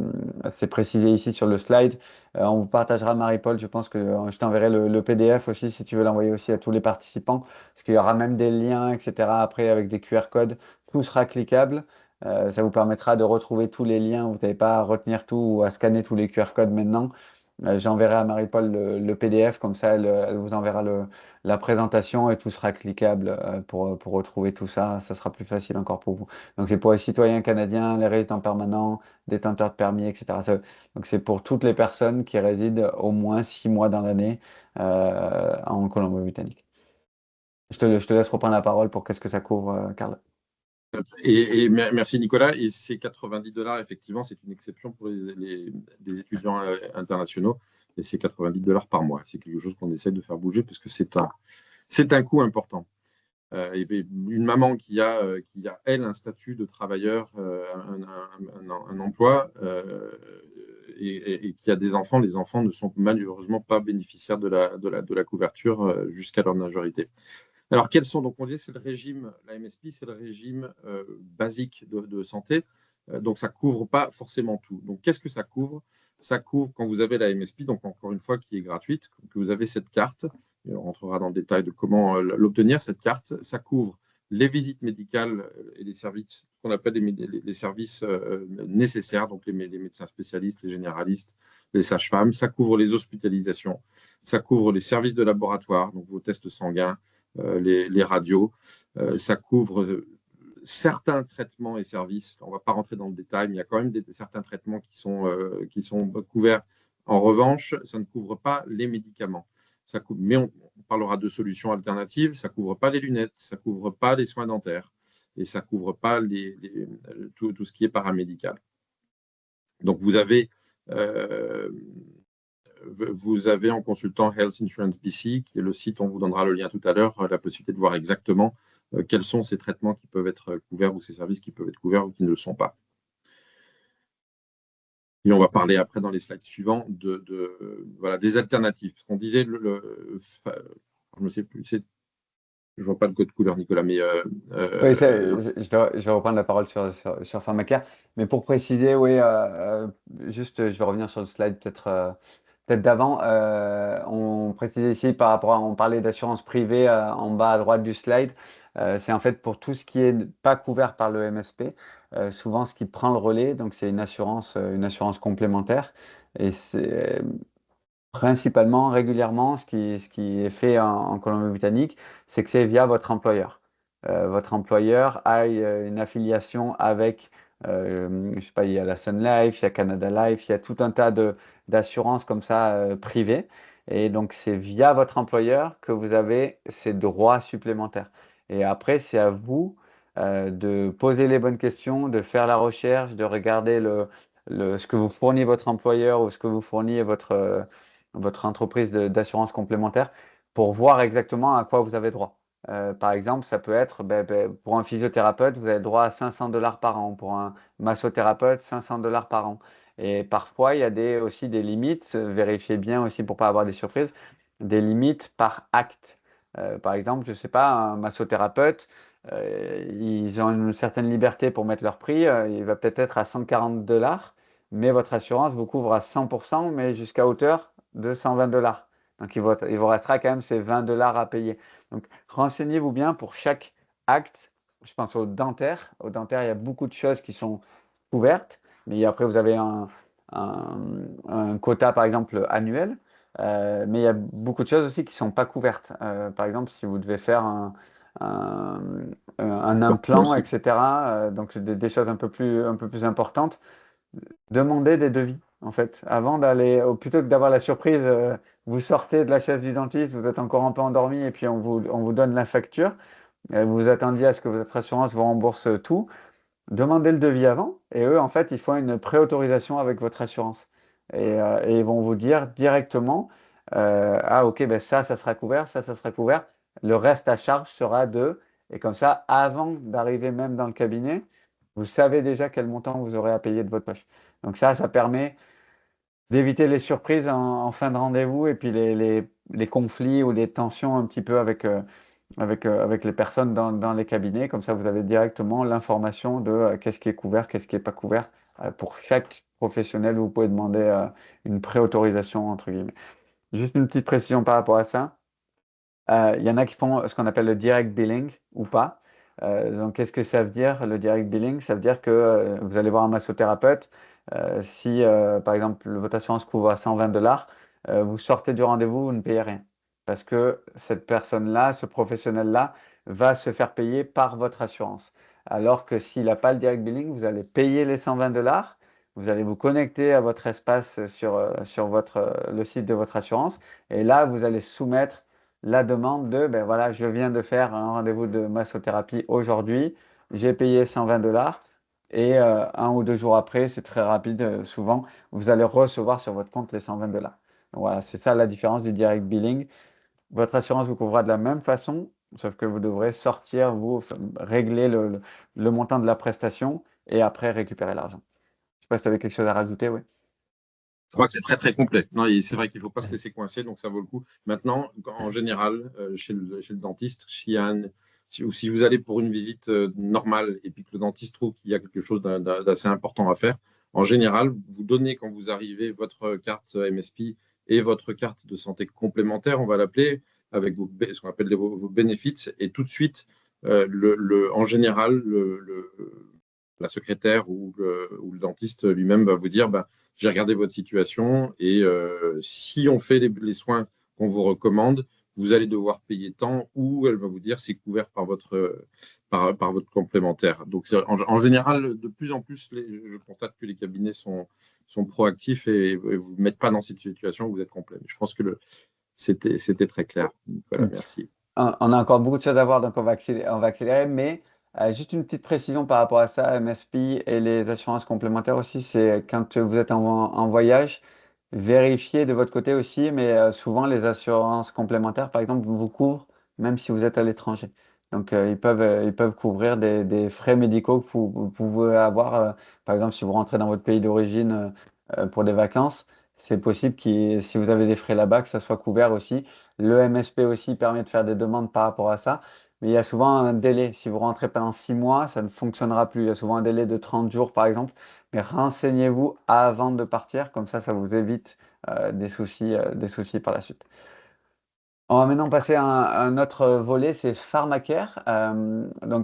précisé ici sur le slide. On vous partagera, Marie-Paul, je pense que je t'enverrai le PDF aussi si tu veux l'envoyer aussi à tous les participants, parce qu'il y aura même des liens, etc. après avec des QR codes. Tout sera cliquable. Ça vous permettra de retrouver tous les liens. Vous n'avez pas à retenir tout ou à scanner tous les QR codes maintenant. J'enverrai à Marie-Paul le PDF, comme ça elle vous enverra la présentation et tout sera cliquable pour retrouver tout ça. Ça sera plus facile encore pour vous. Donc c'est pour les citoyens canadiens, les résidents permanents, détenteurs de permis, etc. Donc c'est pour toutes les personnes qui résident au moins 6 mois dans l'année en Colombie-Britannique. Je te laisse reprendre la parole pour qu'est-ce que ça couvre, Carl. Et merci Nicolas. Et ces 90 $, effectivement, c'est une exception pour les étudiants internationaux. Et c'est 90 $ par mois. C'est quelque chose qu'on essaie de faire bouger parce que c'est un coût important. Une maman qui a, elle, un statut de travailleur, un emploi, et qui a des enfants, les enfants ne sont malheureusement pas bénéficiaires de la couverture jusqu'à leur majorité. Alors, quels sont, donc on dit, c'est le régime, la MSP, c'est le régime basique de santé, donc ça ne couvre pas forcément tout. Donc, qu'est-ce que ça couvre? Ça couvre quand vous avez la MSP, donc encore une fois, qui est gratuite, que vous avez cette carte, et on rentrera dans le détail de comment l'obtenir, cette carte, ça couvre les visites médicales et les services qu'on appelle les services nécessaires, donc les médecins spécialistes, les généralistes, les sages-femmes, ça couvre les hospitalisations, ça couvre les services de laboratoire, donc vos tests sanguins, les radios, ça couvre certains traitements et services. On ne va pas rentrer dans le détail, mais il y a quand même certains traitements qui sont couverts. En revanche, ça ne couvre pas les médicaments. Mais on parlera de solutions alternatives. Ça ne couvre pas les lunettes, ça ne couvre pas les soins dentaires et ça ne couvre pas tout ce qui est paramédical. Donc, vous avez vous avez en consultant Health Insurance BC, qui est le site, on vous donnera le lien tout à l'heure, la possibilité de voir exactement quels sont ces traitements qui peuvent être couverts ou ces services qui peuvent être couverts ou qui ne le sont pas. Et on va parler après dans les slides suivants voilà, des alternatives. Parce qu'on disait, je ne sais plus, je ne vois pas le code couleur, Nicolas, mais Oui, je vais reprendre la parole sur Pharmacare. Mais pour préciser, oui, juste, je vais revenir sur le slide peut-être d'avant. On précisait ici par rapport à, on parlait d'assurance privée en bas à droite du slide. C'est en fait pour tout ce qui est pas couvert par le MSP. Souvent, ce qui prend le relais, donc c'est une assurance complémentaire. Et c'est principalement, régulièrement, ce qui est fait en Colombie-Britannique, c'est que c'est via votre employeur. Votre employeur a une affiliation avec, je sais pas, il y a la Sun Life, il y a Canada Life, il y a tout un tas d'assurances comme ça privées. Et donc, c'est via votre employeur que vous avez ces droits supplémentaires. Et après, c'est à vous de poser les bonnes questions, de faire la recherche, de regarder ce que vous fournit votre employeur ou ce que vous fournit votre entreprise d'assurance complémentaire pour voir exactement à quoi vous avez droit. Par exemple, ça peut être pour un physiothérapeute, vous avez droit à 500 $ par an. Pour un massothérapeute, 500 $ par an. Et parfois, il y a aussi des limites. Vérifiez bien aussi pour ne pas avoir des surprises. Des limites par acte. Par exemple, je ne sais pas, un massothérapeute, ils ont une certaine liberté pour mettre leur prix. Il va peut-être être à 140 $, mais votre assurance vous couvre à 100%, mais jusqu'à hauteur de 120 $. Donc, il vous restera quand même ces 20 $ à payer. Donc, renseignez-vous bien pour chaque acte. Je pense au dentaire. Au dentaire, il y a beaucoup de choses qui sont couvertes, mais après, vous avez un quota, par exemple, annuel. Mais il y a beaucoup de choses aussi qui ne sont pas couvertes. Par exemple, si vous devez faire un, un implant, aussi. etc., donc des choses un peu plus importantes, demandez des devis, en fait. Avant d'aller, plutôt que d'avoir la surprise, vous sortez de la chaise du dentiste, vous êtes encore un peu endormi et puis on vous donne la facture. Vous attendiez à ce que votre assurance vous rembourse tout. Demandez le devis avant et eux, en fait, ils font une préautorisation avec votre assurance. Et ils vont vous dire directement, ah ok, ben ça sera couvert, ça sera couvert. Le reste à charge sera de... Et comme ça, avant d'arriver même dans le cabinet, vous savez déjà quel montant vous aurez à payer de votre poche. Donc ça permet d'éviter les surprises en fin de rendez-vous et puis les conflits ou les tensions un petit peu avec les personnes dans les cabinets. Comme ça, vous avez directement l'information de qu'est-ce qui est couvert, qu'est-ce qui n'est pas couvert. Pour chaque professionnel, vous pouvez demander une préautorisation, entre guillemets. Juste une petite précision par rapport à ça. Il y en a qui font ce qu'on appelle le direct billing ou pas. Donc, qu'est-ce que ça veut dire, le direct billing? Ça veut dire que vous allez voir un massothérapeute. Si, par exemple, votre assurance couvre à 120 $, vous sortez du rendez-vous, vous ne payez rien. Parce que cette personne-là, ce professionnel-là, va se faire payer par votre assurance. Alors que s'il n'a pas le direct billing, vous allez payer les 120 $. Vous allez vous connecter à votre espace sur le site de votre assurance. Et là, vous allez soumettre la demande de, ben voilà, je viens de faire un rendez-vous de massothérapie aujourd'hui, j'ai payé 120 $ et un ou deux jours après, c'est très rapide, souvent, vous allez recevoir sur votre compte les 120 $. Donc voilà, c'est ça la différence du direct billing. Votre assurance vous couvrira de la même façon, sauf que vous devrez sortir, régler le montant de la prestation et après récupérer l'argent. Je ne sais pas si tu avais quelque chose à rajouter, oui. Je crois que c'est très, très complet. Non, c'est vrai qu'il ne faut pas se laisser coincer, donc ça vaut le coup. Maintenant, en général, chez le dentiste, ou si vous allez pour une visite normale et puis que le dentiste trouve qu'il y a quelque chose d'assez important à faire, en général, vous donnez quand vous arrivez votre carte MSP et votre carte de santé complémentaire, on va l'appeler, avec ce qu'on appelle vos bénéfices, et tout de suite, en général, la secrétaire ou le dentiste lui-même va vous dire, j'ai regardé votre situation et si on fait les soins qu'on vous recommande, vous allez devoir payer tant ou elle va vous dire c'est couvert par votre complémentaire. Donc, en général, de plus en plus, je constate que les cabinets sont proactifs et ne vous mettent pas dans cette situation où vous êtes complet. Je pense que c'était très clair, Nicolas. Merci. On a encore beaucoup de choses à voir, donc on va accélérer, mais juste une petite précision par rapport à ça, MSP et les assurances complémentaires aussi, c'est quand vous êtes en voyage, vérifiez de votre côté aussi, mais souvent les assurances complémentaires, par exemple, vous couvrent même si vous êtes à l'étranger. Donc, ils peuvent couvrir des frais médicaux que vous pouvez avoir. Par exemple, si vous rentrez dans votre pays d'origine pour des vacances, c'est possible que si vous avez des frais là-bas, que ça soit couvert aussi. Le MSP aussi permet de faire des demandes par rapport à ça. Mais il y a souvent un délai. Si vous rentrez pendant 6 mois, ça ne fonctionnera plus. Il y a souvent un délai de 30 jours, par exemple. Mais renseignez-vous avant de partir, comme ça vous évite des soucis par la suite. On va maintenant passer à un autre volet, c'est Pharmacare.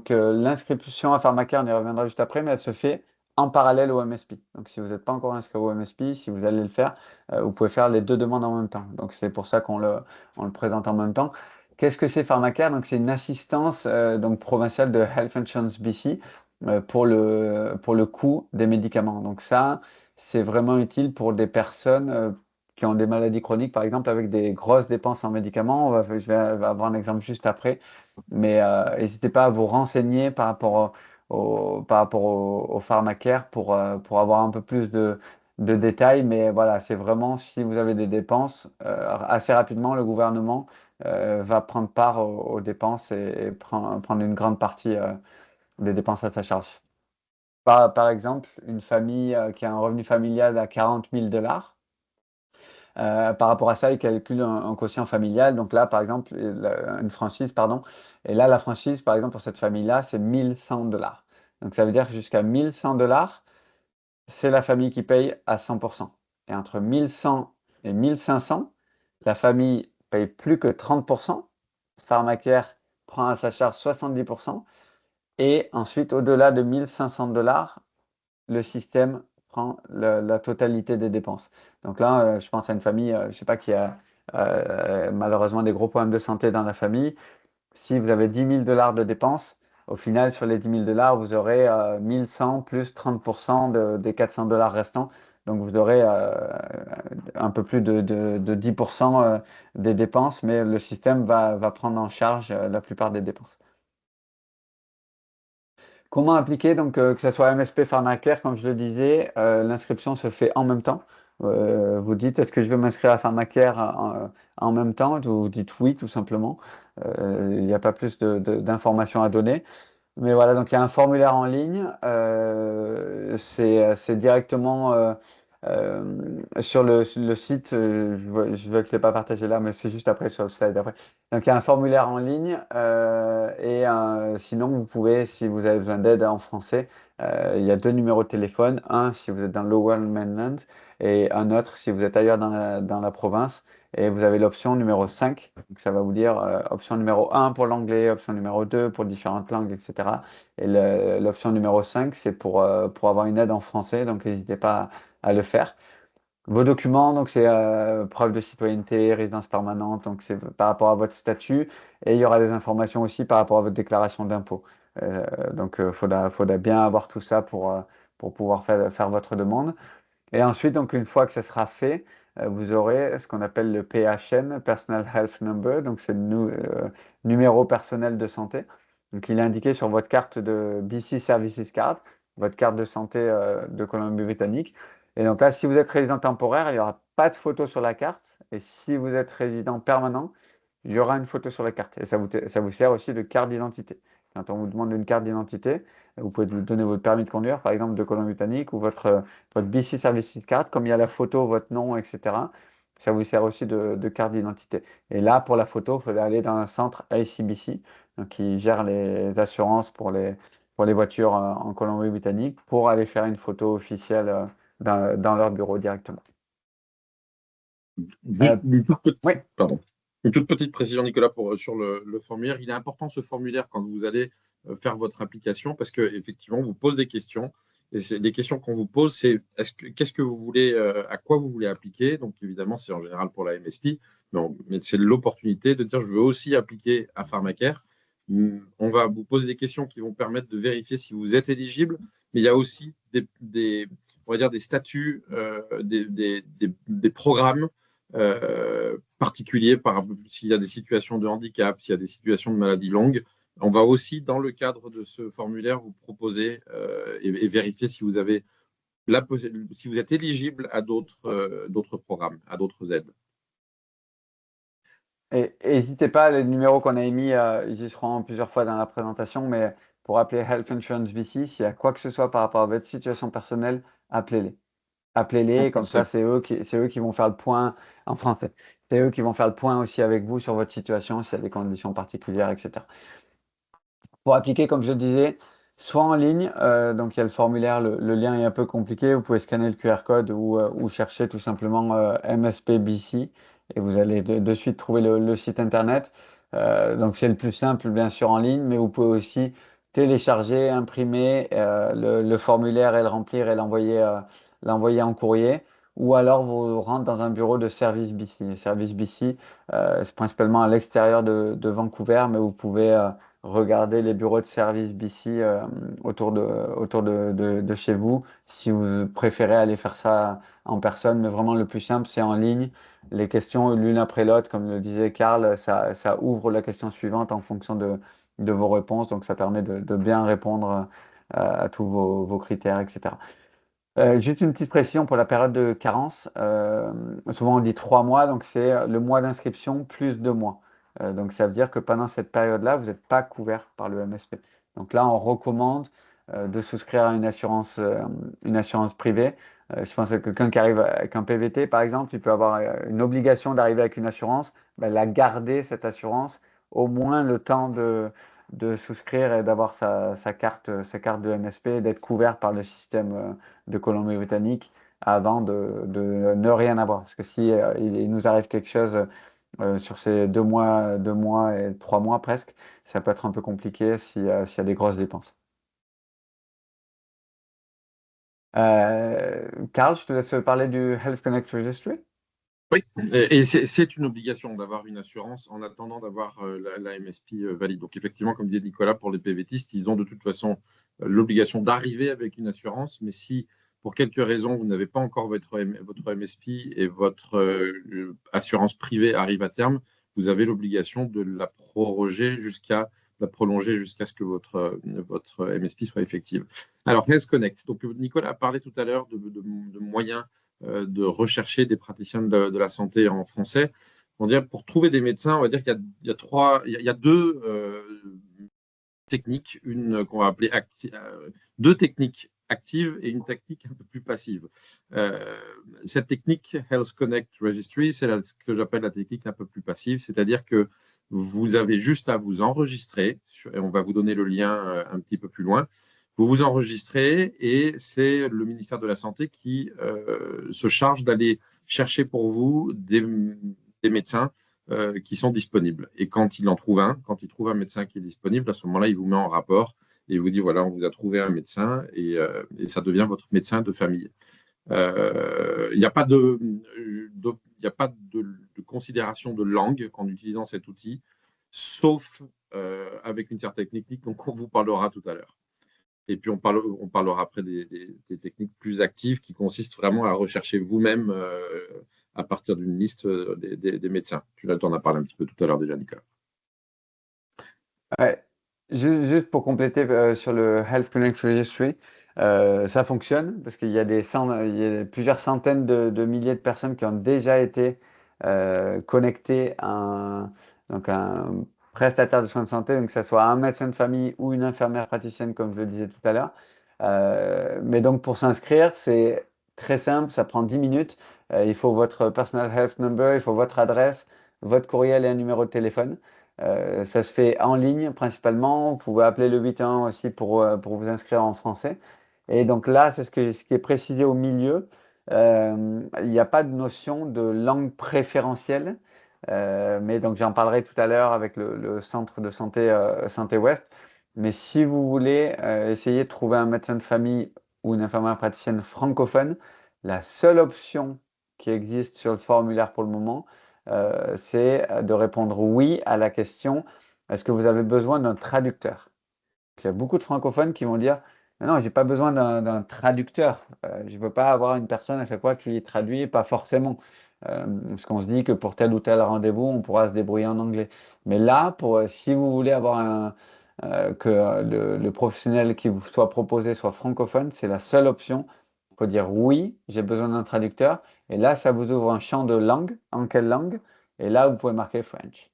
L'inscription à Pharmacare, on y reviendra juste après, mais elle se fait en parallèle au MSP. Donc, si vous n'êtes pas encore inscrit au MSP, si vous allez le faire, vous pouvez faire les deux demandes en même temps. Donc, c'est pour ça on le présente en même temps. Qu'est-ce que c'est Pharmacare? Donc, c'est une assistance provinciale de Health Insurance BC pour le coût des médicaments. Donc, ça, c'est vraiment utile pour des personnes qui ont des maladies chroniques, par exemple, avec des grosses dépenses en médicaments. Je vais avoir un exemple juste après. Mais n'hésitez pas à vous renseigner par rapport au pharmacare pour avoir un peu plus de détails. Mais voilà, c'est vraiment si vous avez des dépenses, assez rapidement, le gouvernement va prendre part aux dépenses et prendre une grande partie des dépenses à sa charge. Par exemple, une famille qui a un revenu familial à 40 000 $. Par rapport à ça, ils calculent un quotient familial. Donc là, par exemple, une franchise, pardon. Et là, la franchise, par exemple, pour cette famille-là, c'est 1 100 $. Donc ça veut dire que jusqu'à 1 100 $, c'est la famille qui paye à 100%. Et entre 1 100 et 1 500, la famille paye plus que 30%. Pharmacare prend à sa charge 70%. Et ensuite, au-delà de 1 500 $, le système prend la totalité des dépenses. Donc là, je pense à une famille, je ne sais pas, qui a malheureusement des gros problèmes de santé dans la famille. Si vous avez 10 000 $ de dépenses, au final, sur les 10 000 $, vous aurez 1 100 plus 30% des 400 $ restants. Donc vous aurez un peu plus de 10% des dépenses, mais le système va prendre en charge la plupart des dépenses. Comment appliquer, donc que ce soit MSP Pharmacare, comme je le disais, l'inscription se fait en même temps. Vous dites, est-ce que je veux m'inscrire à Pharmacare en même temps? Vous dites oui, tout simplement. Il n'y a pas plus d'informations à donner. Mais voilà, donc il y a un formulaire en ligne. C'est directement sur le site. Je vois que je ne l'ai pas partagé là, mais c'est juste après sur le slide après. Donc il y a un formulaire en ligne. Sinon, vous pouvez, si vous avez besoin d'aide en français, il y a deux numéros de téléphone. Un si vous êtes dans le Lower Mainland et un autre si vous êtes ailleurs dans la province. Et vous avez l'option numéro 5. Donc ça va vous dire option numéro 1 pour l'anglais, option numéro 2 pour différentes langues, etc. Et l'option numéro 5, c'est pour avoir une aide en français. Donc n'hésitez pas à le faire. Vos documents, donc c'est preuve de citoyenneté, résidence permanente, donc c'est par rapport à votre statut. Et il y aura des informations aussi par rapport à votre déclaration d'impôt. Faudra bien avoir tout ça pour pouvoir faire votre demande. Et ensuite, donc, une fois que ça sera fait, vous aurez ce qu'on appelle le PHN, Personal Health Number, donc c'est le numéro personnel de santé. Donc, il est indiqué sur votre carte de BC Services Card, votre carte de santé de Colombie-Britannique. Et donc là, si vous êtes résident temporaire, il n'y aura pas de photo sur la carte. Et si vous êtes résident permanent, il y aura une photo sur la carte. Et ça vous sert aussi de carte d'identité. Quand on vous demande une carte d'identité, vous pouvez nous donner votre permis de conduire, par exemple, de Colombie-Britannique, ou votre BC Services Card, comme il y a la photo, votre nom, etc. Ça vous sert aussi de carte d'identité. Et là, pour la photo, il faudrait aller dans un centre ICBC, donc qui gère les assurances pour les voitures en Colombie-Britannique, pour aller faire une photo officielle dans leur bureau directement. Juste Oui. Une toute petite précision, Nicolas, sur le formulaire. Il est important ce formulaire quand vous allez faire votre application parce qu'effectivement, on vous pose des questions. Et les questions qu'on vous pose, c'est qu'est-ce que vous voulez, à quoi vous voulez appliquer. Donc, évidemment, c'est en général pour la MSP, mais c'est l'opportunité de dire je veux aussi appliquer à Pharmacare. On va vous poser des questions qui vont permettre de vérifier si vous êtes éligible, mais il y a aussi on va dire des statuts, des programmes particuliers s'il y a des situations de handicap, s'il y a des situations de maladie longue. On va aussi, dans le cadre de ce formulaire, vous proposer et vérifier si vous avez si vous êtes éligible à d'autres programmes, à d'autres aides. Et n'hésitez pas, les numéros qu'on a émis, ils y seront plusieurs fois dans la présentation, mais pour appeler Health Insurance BC, s'il y a quoi que ce soit par rapport à votre situation personnelle, appelez-les. En Appelez-les, comme ça, français. c'est eux qui vont faire le point en français. C'est eux qui vont faire le point aussi avec vous sur votre situation, s'il y a des conditions particulières, etc. Pour appliquer, comme je le disais, soit en ligne, donc il y a le formulaire, le lien est un peu compliqué, vous pouvez scanner le QR code ou chercher tout simplement MSPBC et vous allez de suite trouver le site internet. Donc c'est le plus simple, bien sûr, en ligne, mais vous pouvez aussi télécharger, imprimer le formulaire et le remplir et l'envoyer en courrier. Ou alors vous rentrez dans un bureau de service BC. Service BC, c'est principalement à l'extérieur de Vancouver, mais vous pouvez regardez les bureaux de service BC autour de chez vous si vous préférez aller faire ça en personne. Mais vraiment, le plus simple, c'est en ligne. Les questions l'une après l'autre, comme le disait Karl, ça ouvre la question suivante en fonction de vos réponses. Donc, ça permet de bien répondre à tous vos critères, etc. Juste une petite précision pour la période de carence. Souvent on dit 3 mois, donc c'est le mois d'inscription plus 2 mois. Donc ça veut dire que pendant cette période-là, vous n'êtes pas couvert par le MSP. Donc là, on recommande de souscrire à une assurance privée. Je pense à quelqu'un qui arrive avec un PVT, par exemple, il peut avoir une obligation d'arriver avec une assurance, ben, la garder, cette assurance, au moins le temps de souscrire et d'avoir sa carte de MSP, d'être couvert par le système de Colombie-Britannique avant de ne rien avoir. Parce que si il nous arrive quelque chose sur ces 2 mois et 3 mois presque, ça peut être un peu compliqué s'il y a des grosses dépenses. Karl, je te laisse parler du Health Connect Registry. Oui, et c'est une obligation d'avoir une assurance en attendant d'avoir la MSP valide. Donc effectivement, comme disait Nicolas, pour les PVTistes, ils ont de toute façon l'obligation d'arriver avec une assurance, mais si pour quelque raison vous n'avez pas encore votre MSP et votre assurance privée arrive à terme, vous avez l'obligation de la prolonger jusqu'à ce que votre MSP soit effective. Alors, Health Connect. Donc, Nicolas a parlé tout à l'heure de moyens de rechercher des praticiens de la santé en français. Pour trouver des médecins, on va dire qu'il y a deux techniques, une qu'on va appeler deux techniques actives et une technique un peu plus passive. Cette technique Health Connect Registry, c'est ce que j'appelle la technique un peu plus passive, c'est-à-dire que vous avez juste à vous enregistrer, et on va vous donner le lien un petit peu plus loin. Vous vous enregistrez et c'est le ministère de la Santé qui se charge d'aller chercher pour vous des médecins qui sont disponibles. Et quand il trouve un médecin qui est disponible, à ce moment-là, il vous met en rapport et il vous dit, voilà, on vous a trouvé un médecin et ça devient votre médecin de famille. Il n'y a pas de considération de langue en utilisant cet outil, sauf avec une certaine technique dont on vous parlera tout à l'heure. Et puis, on parlera après des techniques plus actives qui consistent vraiment à rechercher vous-même à partir d'une liste des médecins. Tu en as parlé un petit peu tout à l'heure déjà, Nicolas. Ouais. Juste pour compléter sur le Health Connect Registry, ça fonctionne parce qu'il y a il y a plusieurs centaines de milliers de personnes qui ont déjà été connectées donc à un prestataire de soins de santé, donc que ce soit un médecin de famille ou une infirmière praticienne, comme je le disais tout à l'heure. Mais donc pour s'inscrire, c'est très simple, ça prend 10 minutes. Il faut votre personal health number, il faut votre adresse, votre courriel et un numéro de téléphone. Ça se fait en ligne principalement. Vous pouvez appeler le 811 aussi pour vous inscrire en français. Et donc là, c'est ce qui est précisé au milieu. Il n'y a pas de notion de langue préférentielle. Mais donc j'en parlerai tout à l'heure avec le centre de santé Santé Ouest. Mais si vous voulez essayer de trouver un médecin de famille ou une infirmière praticienne francophone, la seule option qui existe sur le formulaire pour le moment, c'est de répondre oui à la question, est-ce que vous avez besoin d'un traducteur? Il y a beaucoup de francophones qui vont dire, non, j'ai pas besoin d'un traducteur. Je ne veux pas avoir une personne à chaque fois qui traduit, pas forcément. Parce qu'on se dit que pour tel ou tel rendez-vous, on pourra se débrouiller en anglais. Mais là, si vous voulez avoir que le professionnel qui vous soit proposé soit francophone, c'est la seule option. Il faut dire oui, j'ai besoin d'un traducteur. Et là, ça vous ouvre un champ de langue. En quelle langue? Et là, vous pouvez marquer French.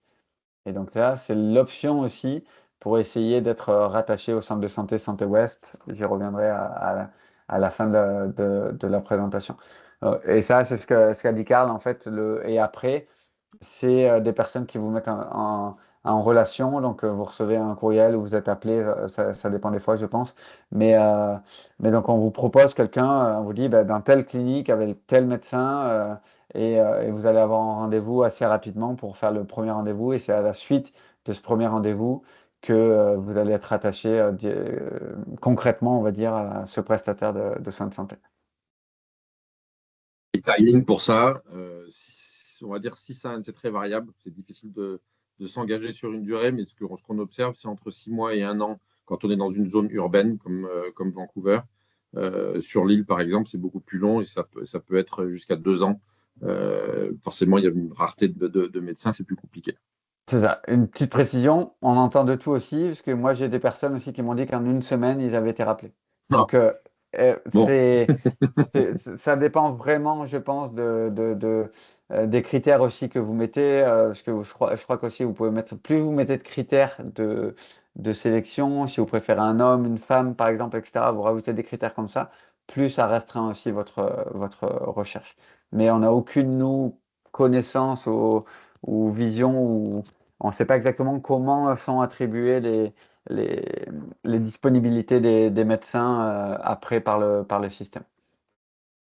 Et donc là, c'est l'option aussi pour essayer d'être rattaché au centre de santé Santé Ouest. J'y reviendrai à la fin de la présentation. Et ça, c'est ce qu'a dit Karl, en fait. Et après, c'est des personnes qui vous mettent en relation. Donc, vous recevez un courriel ou vous êtes appelé, ça dépend des fois, je pense. Mais, euh, mais donc, on vous propose quelqu'un, on vous dit, ben, dans telle clinique, avec tel médecin, et vous allez avoir un rendez-vous assez rapidement pour faire le premier rendez-vous. Et c'est à la suite de ce premier rendez-vous que vous allez être attaché concrètement, on va dire, à ce prestataire de soins de santé. Les timings pour ça, on va dire c'est très variable. C'est difficile de s'engager sur une durée, mais ce qu'on observe, c'est entre 6 mois et 1 an quand on est dans une zone urbaine comme Vancouver. Sur l'île, par exemple, c'est beaucoup plus long et ça peut être jusqu'à 2 ans. Forcément, il y a une rareté de médecins, c'est plus compliqué. C'est ça. Une petite précision, on entend de tout aussi, parce que moi j'ai des personnes aussi qui m'ont dit qu'en une semaine, ils avaient été rappelés. Non. Donc Bon, ça dépend vraiment, je pense, des critères aussi que vous mettez, parce que je crois qu'aussi vous pouvez mettre, plus vous mettez de critères de sélection, si vous préférez un homme, une femme, par exemple, etc., vous rajoutez des critères comme ça, plus ça restreint aussi votre recherche. Mais on n'a aucune, nous, connaissance ou vision, ou on ne sait pas exactement comment sont attribuées les, les disponibilités des médecins après par le système.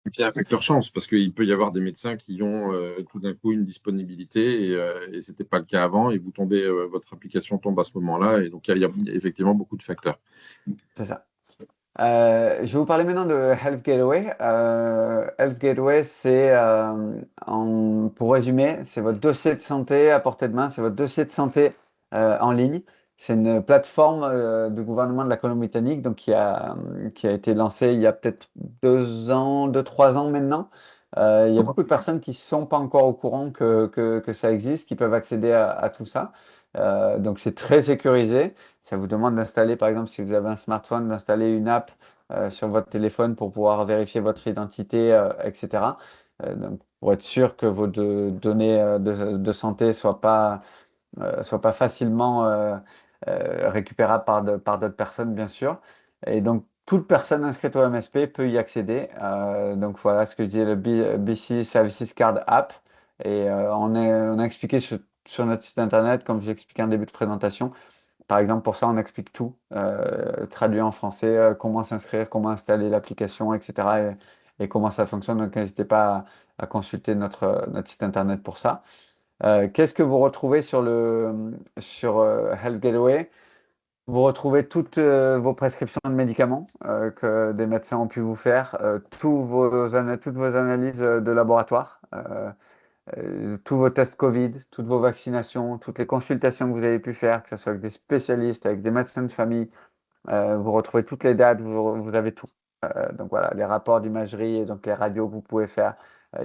et puis il y a un facteur chance, parce qu'il peut y avoir des médecins qui ont tout d'un coup une disponibilité et ce n'était pas le cas avant, et vous tombez, votre application tombe à ce moment-là, et donc il y a effectivement beaucoup de facteurs. C'est ça. Je vais vous parler maintenant de Health Gateway. Health Gateway, pour résumer, c'est votre dossier de santé à portée de main, c'est votre dossier de santé en ligne. C'est une plateforme du gouvernement de la Colombie-Britannique, donc qui a été lancée il y a peut-être 2 ans, 3 ans maintenant. Il y a beaucoup de personnes qui ne sont pas encore au courant que ça existe, qui peuvent accéder à tout ça. Donc c'est très sécurisé. Ça vous demande d'installer, par exemple, si vous avez un smartphone, d'installer une app sur votre téléphone pour pouvoir vérifier votre identité, etc. Donc, pour être sûr que vos données de santé ne soient pas facilement récupérables par d'autres personnes, bien sûr. Et donc, toute personne inscrite au MSP peut y accéder. Donc, voilà ce que je dis, le BC Services Card App. Et on a expliqué sur notre site internet, comme j'ai expliqué en début de présentation, par exemple, pour ça, on explique tout, traduit en français, comment s'inscrire, comment installer l'application, etc. Et comment ça fonctionne. Donc, n'hésitez pas à consulter notre site internet pour ça. Qu'est-ce que vous retrouvez sur Health Gateway? Vous retrouvez toutes vos prescriptions de médicaments que des médecins ont pu vous faire, toutes vos analyses de laboratoire. Tous vos tests Covid, toutes vos vaccinations, toutes les consultations que vous avez pu faire, que ce soit avec des spécialistes, avec des médecins de famille, vous retrouvez toutes les dates, vous avez tout. Donc voilà, les rapports d'imagerie, et donc les radios que vous pouvez faire,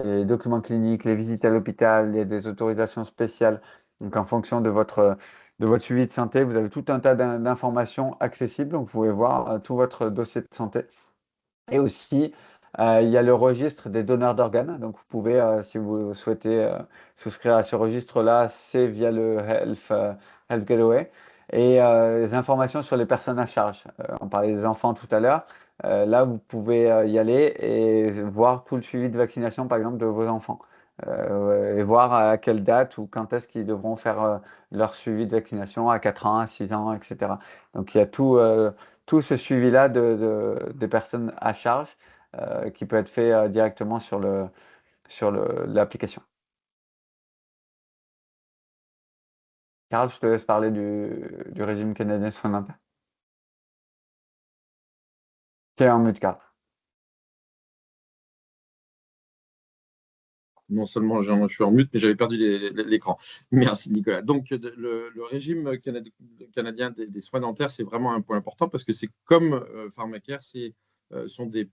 les documents cliniques, les visites à l'hôpital, il y a des autorisations spéciales. Donc en fonction de votre suivi de santé, vous avez tout un tas d'informations accessibles. Donc vous pouvez voir tout votre dossier de santé. Et aussi, il y a le registre des donneurs d'organes. Donc, vous pouvez, si vous souhaitez souscrire à ce registre-là, c'est via le Health Gateway. Et les informations sur les personnes à charge. On parlait des enfants tout à l'heure. Là, vous pouvez y aller et voir tout le suivi de vaccination, par exemple, de vos enfants. Et voir à quelle date ou quand est-ce qu'ils devront faire leur suivi de vaccination à 4 ans, à 6 ans, etc. Donc, il y a tout ce suivi-là des personnes à charge qui peut être fait directement sur l'application. Carl, je te laisse parler du régime canadien soins dentaires. Tiens, en mute, Carl. Non seulement je suis en mute, mais j'avais perdu l'écran. Merci Nicolas. Donc le régime canadien des soins dentaires, c'est vraiment un point important parce que c'est comme Pharmacare, sont des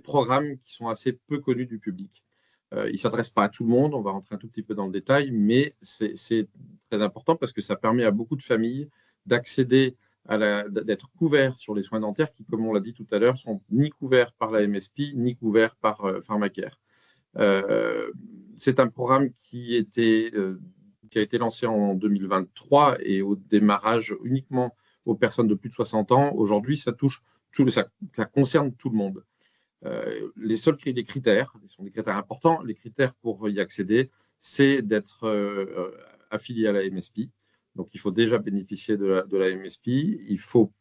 programmes qui sont assez peu connus du public. Ils ne s'adressent pas à tout le monde, on va rentrer un tout petit peu dans le détail, mais c'est très important parce que ça permet à beaucoup de familles d'accéder d'être couverts sur les soins dentaires qui, comme on l'a dit tout à l'heure, sont ni couverts par la MSP, ni couverts par Pharmacare. Euh, c'est un programme qui a été lancé en 2023 et au démarrage uniquement aux personnes de plus de 60 ans. Aujourd'hui, ça concerne tout le monde. Les critères, ce sont des critères importants, les critères pour y accéder, c'est d'être affilié à la MSP. Donc, il faut déjà bénéficier de la MSP. Il faut,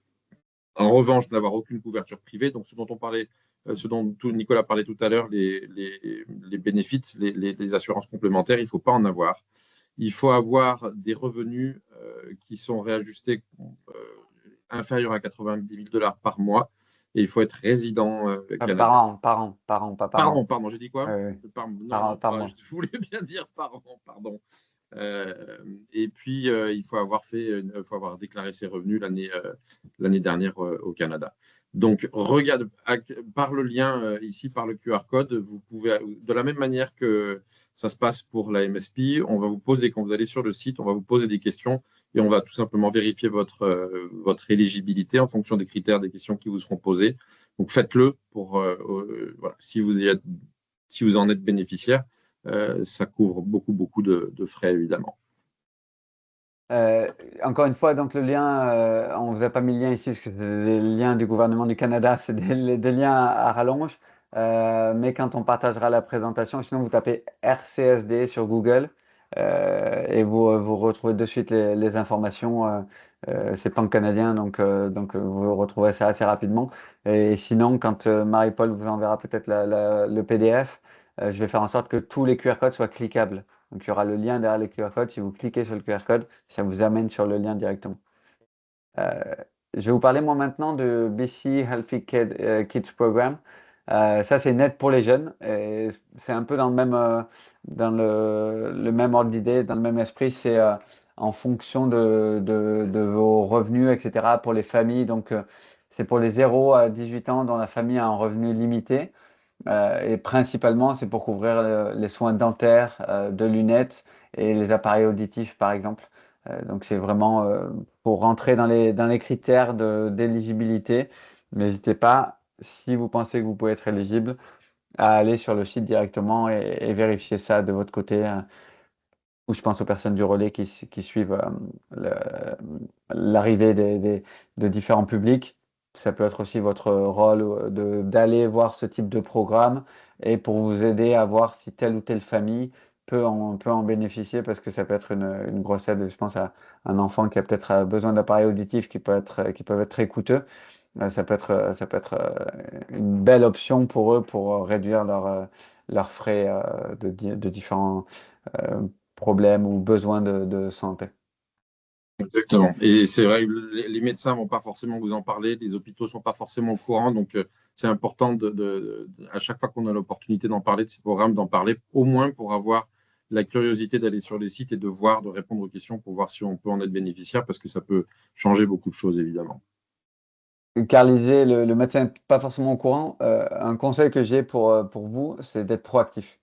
en revanche, n'avoir aucune couverture privée. Donc, ce dont Nicolas parlait tout à l'heure, les bénéfices, les assurances complémentaires, il ne faut pas en avoir. Il faut avoir des revenus qui sont réajustés inférieurs à 90 000 dollars par mois. Et il faut être résident canadien. Par an. Pardon, j'ai dit quoi? Oui, Non, par mois. je voulais bien dire par an, pardon. Et puis, il faut avoir déclaré ses revenus l'année dernière au Canada. Donc, regarde, par le lien ici, par le QR code, vous pouvez, de la même manière que ça se passe pour la MSP, on va vous poser, quand vous allez sur le site, on va vous poser des questions et on va tout simplement vérifier votre éligibilité en fonction des critères, des questions qui vous seront posées. Donc, faites-le voilà, si vous en êtes bénéficiaire. Ça couvre beaucoup de frais, évidemment. Euh, Encore une fois, donc le lien, on ne vous a pas mis le lien ici parce que c'est des liens du gouvernement du Canada, c'est des liens à rallonge. Mais quand on partagera la présentation, sinon vous tapez RCSD sur Google et vous retrouvez de suite les informations. C'est pan-canadien, donc vous retrouverez ça assez rapidement. Et sinon, quand Marie-Paul vous enverra peut-être le PDF, je vais faire en sorte que tous les QR codes soient cliquables. Donc, il y aura le lien derrière le QR code. Si vous cliquez sur le QR code, ça vous amène sur le lien directement. Euh, je vais vous parler moi maintenant de BC Healthy Kids Program. Ça, c'est net pour les jeunes. Et c'est un peu dans le même ordre d'idée, dans le même esprit. C'est en fonction de vos revenus, etc. pour les familles. Donc, c'est pour les 0 à 18 ans dont la famille a un revenu limité. Et principalement, c'est pour couvrir les soins dentaires, de lunettes et les appareils auditifs, par exemple. Donc, c'est vraiment pour rentrer dans les critères d'éligibilité. N'hésitez pas, si vous pensez que vous pouvez être éligible, à aller sur le site directement et vérifier ça de votre côté. Ou je pense aux personnes du relais qui suivent l'arrivée de différents publics. Ça peut être aussi votre rôle d'aller voir ce type de programme et pour vous aider à voir si telle ou telle famille peut en bénéficier parce que ça peut être une grosse aide. Je pense à un enfant qui a peut-être besoin d'appareils auditifs qui peuvent être très coûteux. Ça peut être une belle option pour eux pour réduire leurs frais de différents euh, problèmes ou besoins de santé. Exactement. Et c'est vrai, les médecins vont pas forcément vous en parler, les hôpitaux sont pas forcément au courant, donc c'est important à chaque fois qu'on a l'opportunité d'en parler de ces programmes, d'en parler au moins pour avoir la curiosité d'aller sur les sites et de répondre aux questions pour voir si on peut en être bénéficiaire, parce que ça peut changer beaucoup de choses, évidemment. Carlisé, le médecin n'est pas forcément au courant. Un conseil que j'ai pour vous, c'est d'être proactif.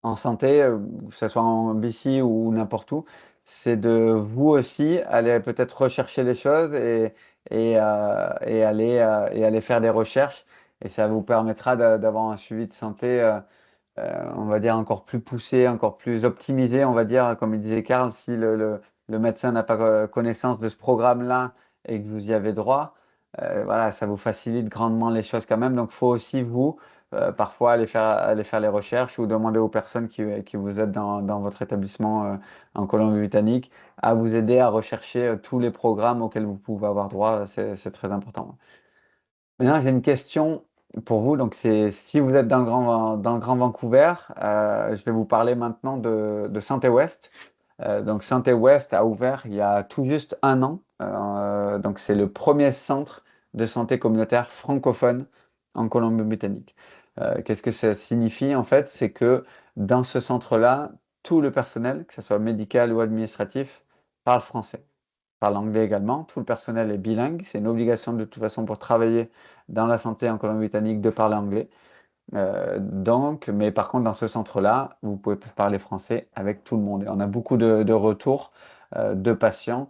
En santé, que ce soit en BC ou n'importe où, c'est de vous aussi aller peut-être rechercher les choses et aller faire des recherches. Et ça vous permettra d'avoir un suivi de santé, on va dire, encore plus poussé, encore plus optimisé, on va dire, comme il disait Karl, si le médecin n'a pas connaissance de ce programme-là et que vous y avez droit, voilà, ça vous facilite grandement les choses quand même. Donc, il faut aussi, vous, parfois, aller faire les recherches ou demander aux personnes qui vous aident dans votre établissement en Colombie-Britannique à vous aider à rechercher tous les programmes auxquels vous pouvez avoir droit. C'est très important. Maintenant, j'ai une question pour vous. Donc, c'est si vous êtes dans le Grand Vancouver, je vais vous parler maintenant de Santé Ouest. Donc, Santé Ouest a ouvert il y a tout juste un an. Donc, c'est le premier centre de santé communautaire francophone en Colombie-Britannique. Qu'est-ce que ça signifie en fait? C'est que dans ce centre-là, tout le personnel, que ce soit médical ou administratif, parle français, parle anglais également. Tout le personnel est bilingue. C'est une obligation de toute façon pour travailler dans la santé en Colombie-Britannique de parler anglais. Donc, mais par contre, dans ce centre-là, vous pouvez parler français avec tout le monde. Et on a beaucoup de retours de patients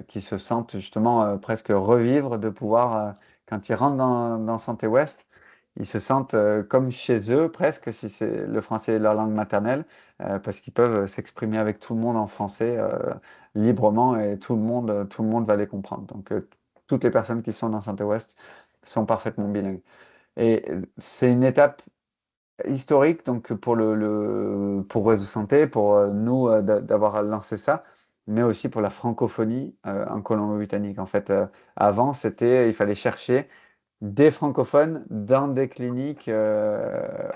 qui se sentent justement presque revivre de pouvoir, quand ils rentrent dans Santé Ouest, ils se sentent comme chez eux presque, si c'est le français est leur langue maternelle, parce qu'ils peuvent s'exprimer avec tout le monde en français librement et tout le monde va les comprendre. Donc toutes les personnes qui sont dans Santé Ouest sont parfaitement bilingues. Et c'est une étape historique donc pour pour Réseau Santé, pour nous d'avoir lancé ça, mais aussi pour la francophonie en Colombie-Britannique. En fait, avant, il fallait chercher des francophones dans des cliniques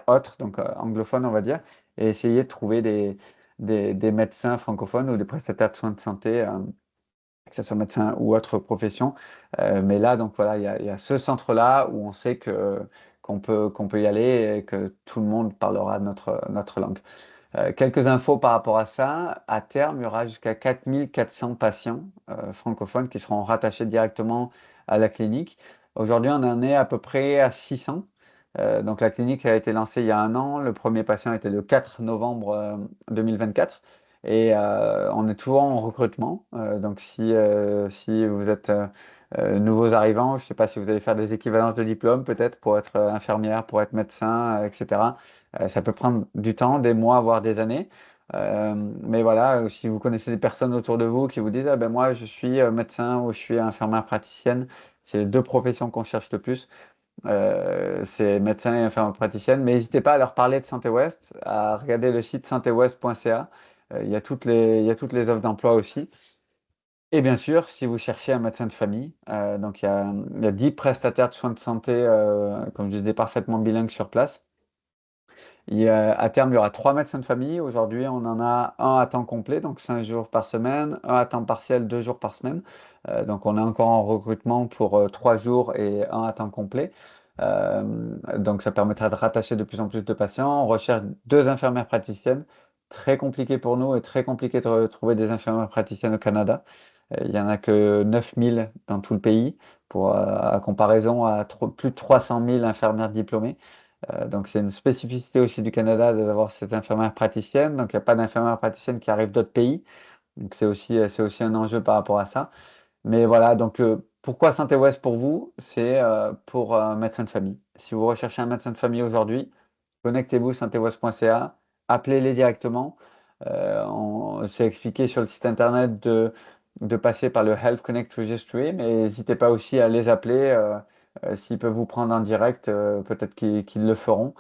autres, donc anglophones, on va dire, et essayer de trouver des médecins francophones ou des prestataires de soins de santé que ce soit médecin ou autre profession. Mais là, donc voilà, il y a ce centre-là où on sait qu'on peut y aller et que tout le monde parlera notre langue. Quelques infos par rapport à ça. À terme, il y aura jusqu'à 4 400 patients francophones qui seront rattachés directement à la clinique. Aujourd'hui, on en est à peu près à 600. Donc la clinique a été lancée il y a un an. Le premier patient était le 4 novembre 2024. Et on est toujours en recrutement. Donc si vous êtes nouveaux arrivants, je ne sais pas si vous allez faire des équivalences de diplôme peut-être pour être infirmière, pour être médecin, etc. Ça peut prendre du temps, des mois, voire des années. Mais voilà, si vous connaissez des personnes autour de vous qui vous disent, ah ben moi je suis médecin ou je suis infirmière praticienne, c'est les deux professions qu'on cherche le plus. C'est médecin et infirmière praticienne. Mais n'hésitez pas à leur parler de Santé Ouest, à regarder le site santewest.ca. Il y a toutes les offres d'emploi aussi. Et bien sûr, si vous cherchez un médecin de famille, donc il y a 10 prestataires de soins de santé, comme je disais, parfaitement bilingues sur place. À terme, il y aura 3 médecins de famille. Aujourd'hui, on en a un à temps complet, donc 5 jours par semaine, un à temps partiel, 2 jours par semaine. Donc, on est encore en recrutement pour 3 jours et un à temps complet. Euh, donc, ça permettra de rattacher de plus en plus de patients. On recherche 2 infirmières praticiennes. Très compliqué pour nous et très compliqué de trouver des infirmières praticiennes au Canada. Il n'y en a que 9 000 dans tout le pays, à comparaison à plus de 300 000 infirmières diplômées. Donc, c'est une spécificité aussi du Canada d'avoir cette infirmière praticienne. Donc, il n'y a pas d'infirmière praticienne qui arrive d'autres pays. Donc, c'est aussi un enjeu par rapport à ça. Mais voilà, donc pourquoi Saint-Éwes pour vous? C'est pour un médecin de famille. Si vous recherchez un médecin de famille aujourd'hui, connectez-vous saintewes.ca, appelez-les directement. C'est expliqué sur le site internet de passer par le Health Connect Registry, mais n'hésitez pas aussi à les appeler. S'ils peuvent vous prendre en direct, peut-être qu'ils le feront.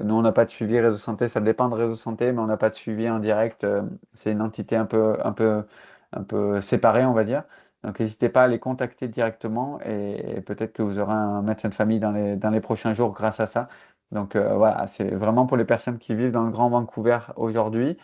Nous, on n'a pas de suivi réseau santé, ça dépend de réseau santé, mais on n'a pas de suivi en direct. C'est une entité un peu séparée, on va dire. Donc, n'hésitez pas à les contacter directement et peut-être que vous aurez un médecin de famille dans les prochains jours grâce à ça. Donc, voilà, c'est vraiment pour les personnes qui vivent dans le Grand Vancouver aujourd'hui.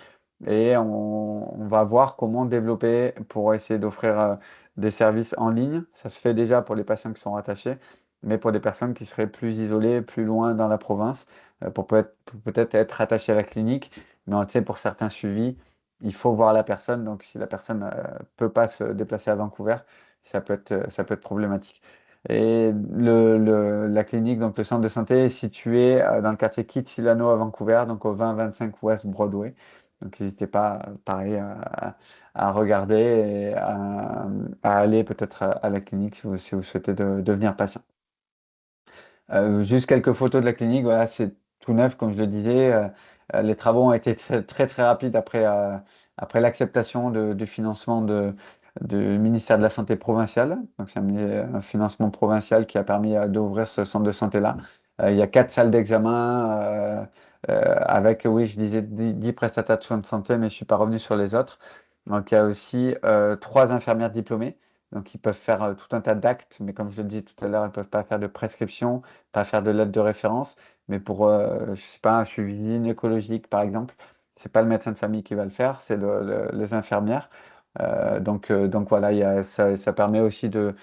Et on va voir comment développer pour essayer d'offrir des services en ligne. Ça se fait déjà pour les patients qui sont rattachés, mais pour des personnes qui seraient plus isolées, plus loin dans la province, pour peut-être être rattachées à la clinique. Mais on le sait, pour certains suivis, il faut voir la personne. Donc, si la personne ne peut pas se déplacer à Vancouver, ça peut être problématique. Et la clinique, donc le centre de santé, est situé dans le quartier Kitsilano à Vancouver, donc au 20-25 West Broadway. Donc n'hésitez pas, pareil, à regarder et à aller peut-être à la clinique si vous souhaitez devenir patient. Juste quelques photos de la clinique, voilà, c'est tout neuf, comme je le disais. Les travaux ont été très rapides après l'acceptation du financement du ministère de la Santé provincial. Donc, c'est un financement provincial qui a permis d'ouvrir ce centre de santé-là. Il y a 4 salles d'examen avec, oui, je disais 10 prestataires de soins de santé, mais je ne suis pas revenu sur les autres. Donc, il y a aussi 3 infirmières diplômées. Donc, ils peuvent faire tout un tas d'actes, mais comme je le disais tout à l'heure, ils ne peuvent pas faire de prescription, pas faire de lettre de référence. Mais pour, je sais pas, un suivi gynécologique, par exemple, c'est pas le médecin de famille qui va le faire, c'est les infirmières. Donc voilà, ça permet aussi de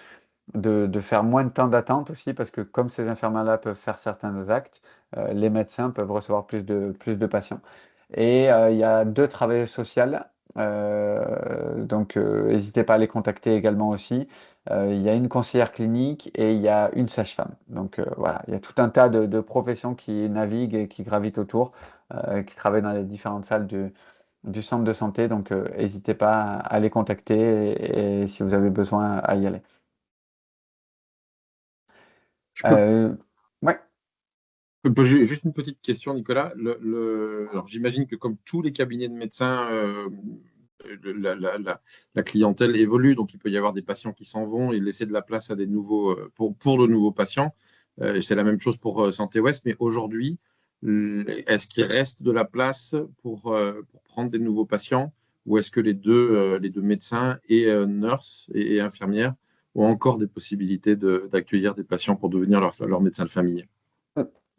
faire moins de temps d'attente aussi, parce que comme ces infirmières-là peuvent faire certains actes, les médecins peuvent recevoir plus de patients. Et il y a 2 travailleuses sociales, donc n'hésitez pas à les contacter également aussi. Il y a une conseillère clinique et il y a une sage-femme. Donc voilà, il y a tout un tas de professions qui naviguent et qui gravitent autour, qui travaillent dans les différentes salles du centre de santé. Donc, n'hésitez pas à les contacter et si vous avez besoin, à y aller. Je peux Euh, ouais. J'ai juste une petite question, Nicolas. Alors, j'imagine que comme tous les cabinets de médecins, la clientèle évolue, donc il peut y avoir des patients qui s'en vont et laisser de la place à des nouveaux, pour de nouveaux patients. Et c'est la même chose pour Santé Ouest, mais aujourd'hui, est-ce qu'il reste de la place pour prendre des nouveaux patients ou est-ce que les deux médecins et nurses et infirmières ont encore des possibilités d'accueillir des patients pour devenir leur médecin de famille?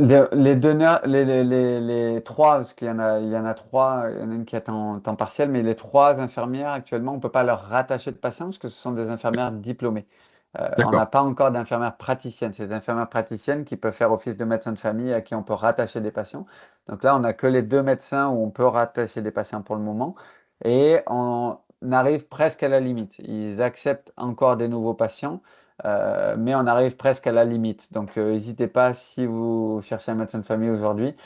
Les donneurs, les trois, parce il y en a trois, il y en a une qui est en temps partiel, mais les trois infirmières actuellement, on ne peut pas leur rattacher de patients parce que ce sont des infirmières diplômées. On D'accord. n'a pas encore d'infirmières praticiennes. C'est des infirmières praticiennes qui peuvent faire office de médecin de famille à qui on peut rattacher des patients. Donc là, on n'a que les deux médecins où on peut rattacher des patients pour le moment. Et on arrive presque à la limite. Ils acceptent encore des nouveaux patients, mais on arrive presque à la limite. Donc n'hésitez pas, si vous cherchez un médecin de famille aujourd'hui,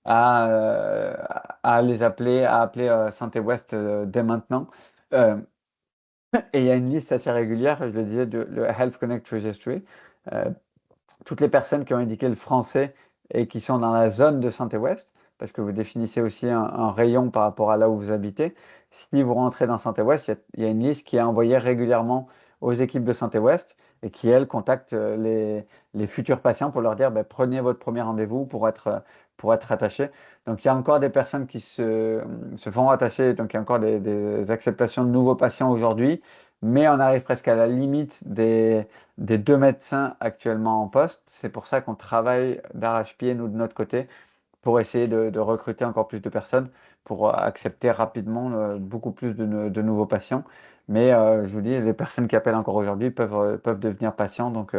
à les appeler, à appeler Santé Ouest dès maintenant. Euh, et il y a une liste assez régulière, je le disais, de le Health Connect Registry. Euh, Toutes les personnes qui ont indiqué le français et qui sont dans la zone de Santé Ouest, parce que vous définissez aussi un rayon par rapport à là où vous habitez. Si vous rentrez dans Santé Ouest, il y a une liste qui est envoyée régulièrement aux équipes de Santé Ouest et qui, elles, contactent les futurs patients pour leur dire ben, prenez votre premier rendez-vous pour être attaché. Donc, il y a encore des personnes qui se font attacher, donc il y a encore des acceptations de nouveaux patients aujourd'hui, mais on arrive presque à la limite des deux médecins actuellement en poste. C'est pour ça qu'on travaille d'arrache-pied, nous, de notre côté, pour essayer de recruter encore plus de personnes, pour accepter rapidement beaucoup plus de nouveaux patients. Mais je vous dis, les personnes qui appellent encore aujourd'hui peuvent devenir patients, donc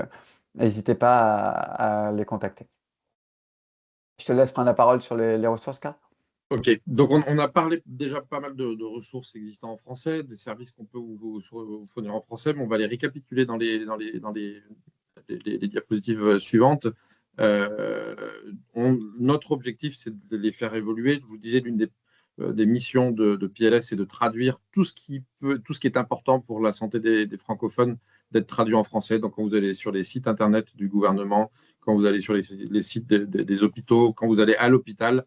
n'hésitez pas à les contacter. Je te laisse prendre la parole sur les ressources, Carl. Ok, donc on a parlé déjà pas mal de ressources existantes en français, des services qu'on peut vous fournir en français, mais on va les récapituler dans les diapositives suivantes. Notre objectif, c'est de les faire évoluer. Je vous disais, l'une des missions de PLS, c'est de traduire tout ce qui est important pour la santé des francophones, d'être traduit en français. Donc, quand vous allez sur les sites internet du gouvernement, quand vous allez sur les sites des hôpitaux, quand vous allez à l'hôpital,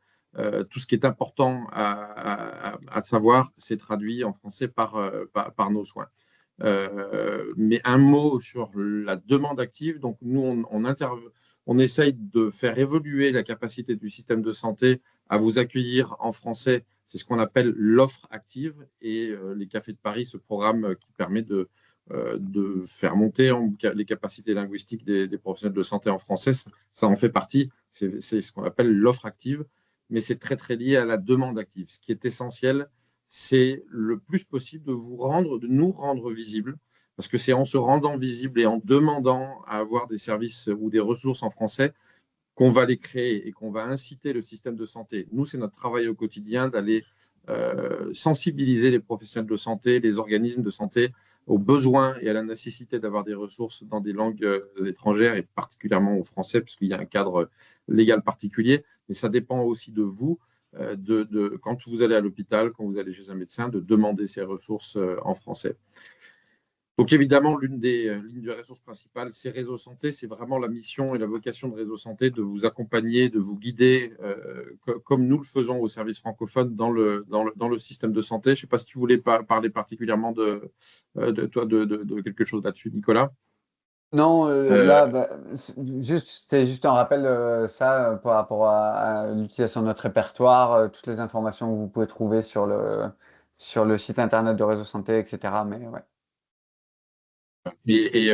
tout ce qui est important à savoir, c'est traduit en français par nos soins. Mais un mot sur la demande active. Donc, nous, on essaye de faire évoluer la capacité du système de santé à vous accueillir en français. C'est ce qu'on appelle l'offre active. Et les Cafés de Paris, ce programme qui permet de faire monter les capacités linguistiques des professionnels de santé en français, ça en fait partie. C'est ce qu'on appelle l'offre active, mais c'est très, très lié à la demande active. Ce qui est essentiel, c'est le plus possible de nous rendre visibles, parce que c'est en se rendant visible et en demandant à avoir des services ou des ressources en français qu'on va les créer et qu'on va inciter le système de santé. Nous, c'est notre travail au quotidien d'aller sensibiliser les professionnels de santé, les organismes de santé aux besoins et à la nécessité d'avoir des ressources dans des langues étrangères et particulièrement au français, puisqu'il y a un cadre légal particulier. Mais ça dépend aussi de vous, quand vous allez à l'hôpital, quand vous allez chez un médecin, de demander ces ressources en français. Donc évidemment, l'une des ressources principales, c'est Réseau Santé. C'est vraiment la mission et la vocation de Réseau Santé de vous accompagner, de vous guider, comme nous le faisons au service francophone dans le système de santé. Je ne sais pas si tu voulais parler particulièrement de quelque chose là-dessus, Nicolas. Non, Euh, là, bah, c'était juste un rappel, ça, par rapport à l'utilisation de notre répertoire, toutes les informations que vous pouvez trouver sur le site internet de Réseau Santé, etc. Mais ouais. et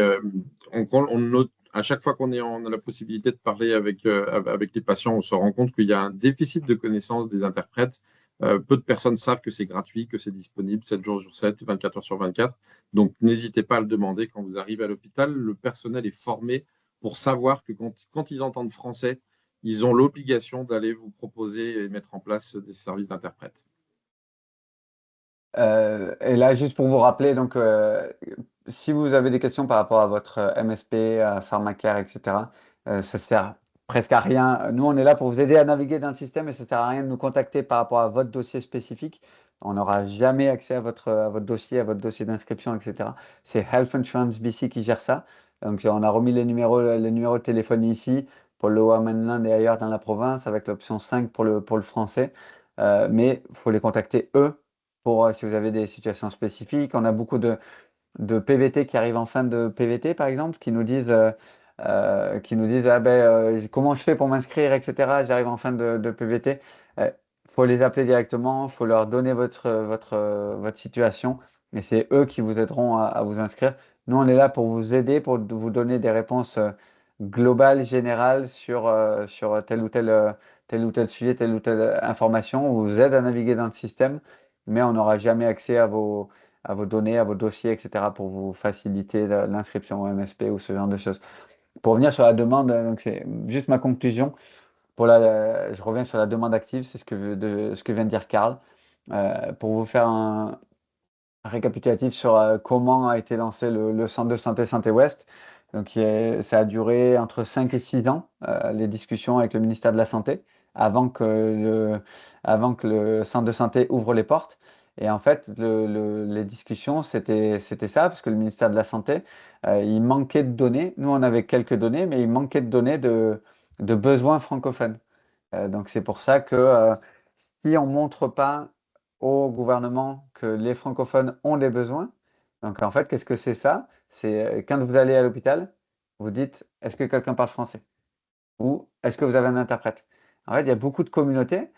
on note, à chaque fois on a la possibilité de parler avec les patients, on se rend compte qu'il y a un déficit de connaissance des interprètes. Peu de personnes savent que c'est gratuit, que c'est disponible 7 jours sur 7, 24 heures sur 24. Donc, n'hésitez pas à le demander quand vous arrivez à l'hôpital. Le personnel est formé pour savoir que quand ils entendent français, ils ont l'obligation d'aller vous proposer et mettre en place des services d'interprètes. Et là, juste pour vous rappeler, donc, si vous avez des questions par rapport à votre MSP, à Pharmacare, etc., ça sert presque à rien. Nous, on est là pour vous aider à naviguer dans le système et ça sert à rien de nous contacter par rapport à votre dossier spécifique. On n'aura jamais accès à votre dossier d'inscription, etc. C'est Health Insurance BC qui gère ça. Donc, on a remis les numéros de téléphone ici pour le Lower Mainland et ailleurs dans la province avec l'option 5 pour le français. Mais il faut les contacter eux pour si vous avez des situations spécifiques. On a beaucoup de PVT qui arrivent en fin de PVT, par exemple, qui nous disent ah ben, comment je fais pour m'inscrire, etc. J'arrive en fin de PVT. Il faut les appeler directement, il faut leur donner votre situation et c'est eux qui vous aideront à vous inscrire. Nous, on est là pour vous aider, pour vous donner des réponses globales, générales sur tel ou tel sujet, telle ou telle information. On vous aide à naviguer dans le système, mais on n'aura jamais accès à vos données, à vos dossiers, etc., pour vous faciliter l'inscription au MSP ou ce genre de choses. Pour revenir sur la demande, donc c'est juste ma conclusion. Je reviens sur la demande active, c'est ce que vient de dire Karl. Pour vous faire un récapitulatif sur comment a été lancé le centre de santé Santé-Ouest. Donc, ça a duré entre 5 et 6 ans, les discussions avec le ministère de la Santé, avant que le centre de santé ouvre les portes. Et en fait, les discussions, c'était ça, parce que le ministère de la Santé, il manquait de données. Nous, on avait quelques données, mais il manquait de données de besoins francophones. Donc c'est pour ça que si on ne montre pas au gouvernement que les francophones ont des besoins, donc en fait, qu'est-ce que c'est ça? C'est quand vous allez à l'hôpital, vous dites, est-ce que quelqu'un parle français? Ou est-ce que vous avez un interprète? En fait, il y a beaucoup de communautés,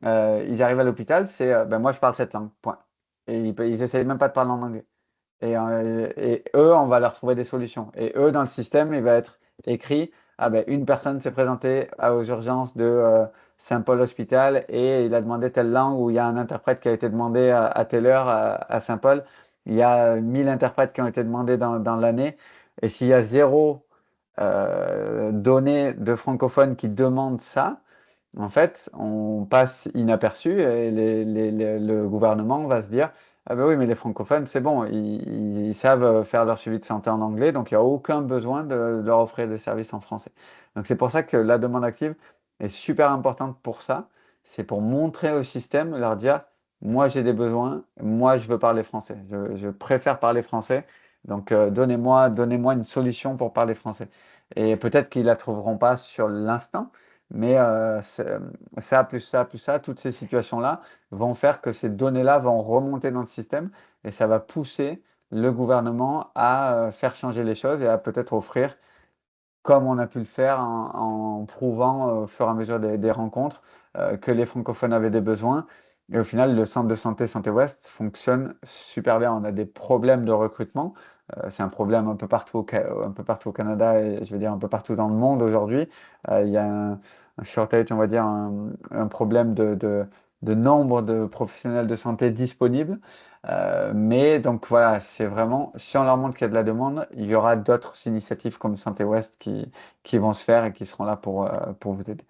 ils arrivent à l'hôpital, c'est ben moi je parle cette langue, point. Et ils essayent même pas de parler en anglais. Et eux, on va leur trouver des solutions. Et eux, dans le système, il va être écrit, ah ben, une personne s'est présentée aux urgences de Saint-Paul Hospital et il a demandé telle langue ou il y a un interprète qui a été demandé à telle heure à Saint-Paul. Il y a 1000 interprètes qui ont été demandés dans l'année. Et s'il y a zéro données de francophones qui demandent ça, en fait, on passe inaperçu et le gouvernement va se dire, ah ben oui, mais les francophones, c'est bon, ils savent faire leur suivi de santé en anglais, donc il n'y a aucun besoin de leur offrir des services en français. Donc c'est pour ça que la demande active est super importante pour ça. C'est pour montrer au système, leur dire, moi j'ai des besoins, moi je veux parler français, je préfère parler français, donc donnez-moi une solution pour parler français. Et peut-être qu'ils la trouveront pas sur l'instant, mais ça, plus ça, plus ça, toutes ces situations-là vont faire que ces données-là vont remonter dans le système et ça va pousser le gouvernement à faire changer les choses et à peut-être offrir, comme on a pu le faire en prouvant au fur et à mesure des rencontres, que les francophones avaient des besoins. Et au final, le centre de santé Santé-Ouest fonctionne super bien. On a des problèmes de recrutement. C'est un problème un peu partout un peu partout au Canada et je veux dire un peu partout dans le monde aujourd'hui. Il y a un shortage, on va dire, un problème de nombre de professionnels de santé disponibles. Mais donc voilà, c'est vraiment, si on leur montre qu'il y a de la demande, il y aura d'autres initiatives comme Santé Ouest qui vont se faire et qui seront là pour vous aider.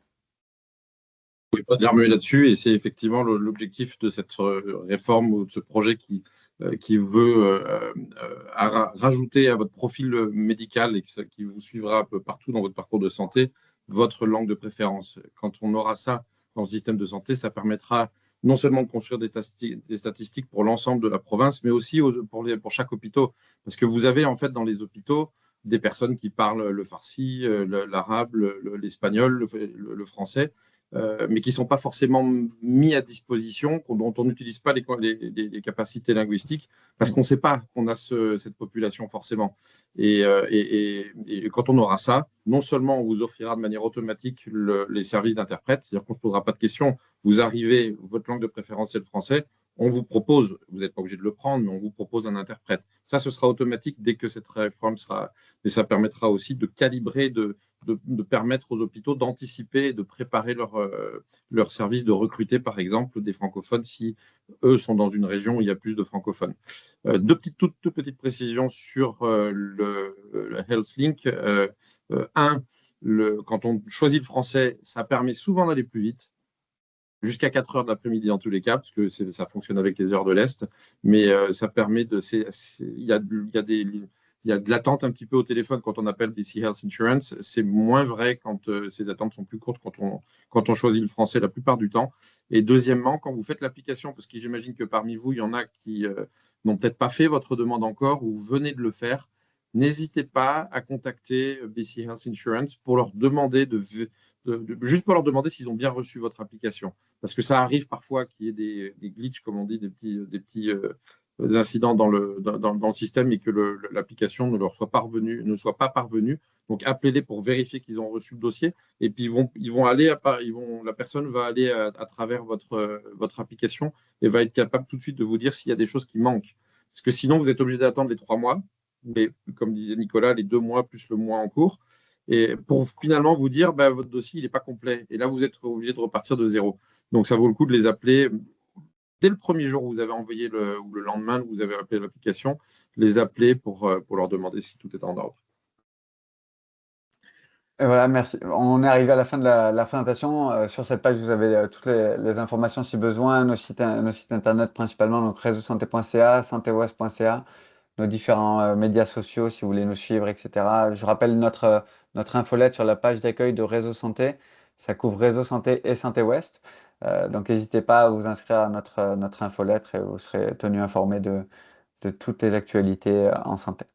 Je ne pouvez pas dire mieux là-dessus, et c'est effectivement l'objectif de cette réforme ou de ce projet qui veut rajouter à votre profil médical et qui vous suivra un peu partout dans votre parcours de santé, votre langue de préférence. Quand on aura ça dans le système de santé, ça permettra non seulement de construire des statistiques pour l'ensemble de la province, mais aussi pour chaque hôpital. Parce que vous avez en fait dans les hôpitaux des personnes qui parlent le farsi, l'arabe, l'espagnol, le français, mais qui ne sont pas forcément mis à disposition, dont on n'utilise pas les capacités linguistiques, parce qu'on ne sait pas qu'on a cette population forcément. Et quand on aura ça, non seulement on vous offrira de manière automatique les services d'interprète, c'est-à-dire qu'on ne se posera pas de questions, vous arrivez, votre langue de préférence c'est le français, on vous propose, vous n'êtes pas obligé de le prendre, mais on vous propose un interprète. Ça, ce sera automatique dès que cette réforme sera, mais ça permettra aussi de calibrer, de permettre aux hôpitaux d'anticiper et de préparer leur service, de recruter par exemple des francophones si eux sont dans une région où il y a plus de francophones. Toutes petites précisions sur le HealthLink. Quand on choisit le français, ça permet souvent d'aller plus vite, jusqu'à 4 heures de l'après-midi en tous les cas, parce que ça fonctionne avec les heures de l'Est, mais ça permet il y a il y a de l'attente un petit peu au téléphone quand on appelle BC Health Insurance. C'est moins vrai quand ces attentes sont plus courtes quand on choisit le français la plupart du temps. Et deuxièmement, quand vous faites l'application, parce que j'imagine que parmi vous, il y en a qui n'ont peut-être pas fait votre demande encore ou venez de le faire, n'hésitez pas à contacter BC Health Insurance pour leur demander juste pour leur demander s'ils ont bien reçu votre application. Parce que ça arrive parfois qu'il y ait des glitches, comme on dit, des incidents dans le système et que l'application ne soit pas parvenue. Donc, appelez-les pour vérifier qu'ils ont reçu le dossier. Et puis, la personne va aller à travers votre application et va être capable tout de suite de vous dire s'il y a des choses qui manquent. Parce que sinon, vous êtes obligé d'attendre les 3 mois, mais comme disait Nicolas, les 2 mois plus le mois en cours. Et pour finalement vous dire, bah, votre dossier, il n'est pas complet. Et là, vous êtes obligé de repartir de zéro. Donc, ça vaut le coup de les appeler dès le premier jour où vous avez envoyé ou le lendemain où vous avez appelé l'application, les appeler pour leur demander si tout est en ordre. Et voilà, merci. On est arrivé à la fin de la présentation. Sur cette page, vous avez toutes les informations si besoin, nos sites internet principalement, donc réseausanté.ca, santewest.ca, nos différents médias sociaux si vous voulez nous suivre, etc. Je rappelle notre infolette sur la page d'accueil de Réseau Santé. Ça couvre Réseau Santé et Santé Ouest. Donc n'hésitez pas à vous inscrire à notre infolettre et vous serez tenu informé de toutes les actualités en santé.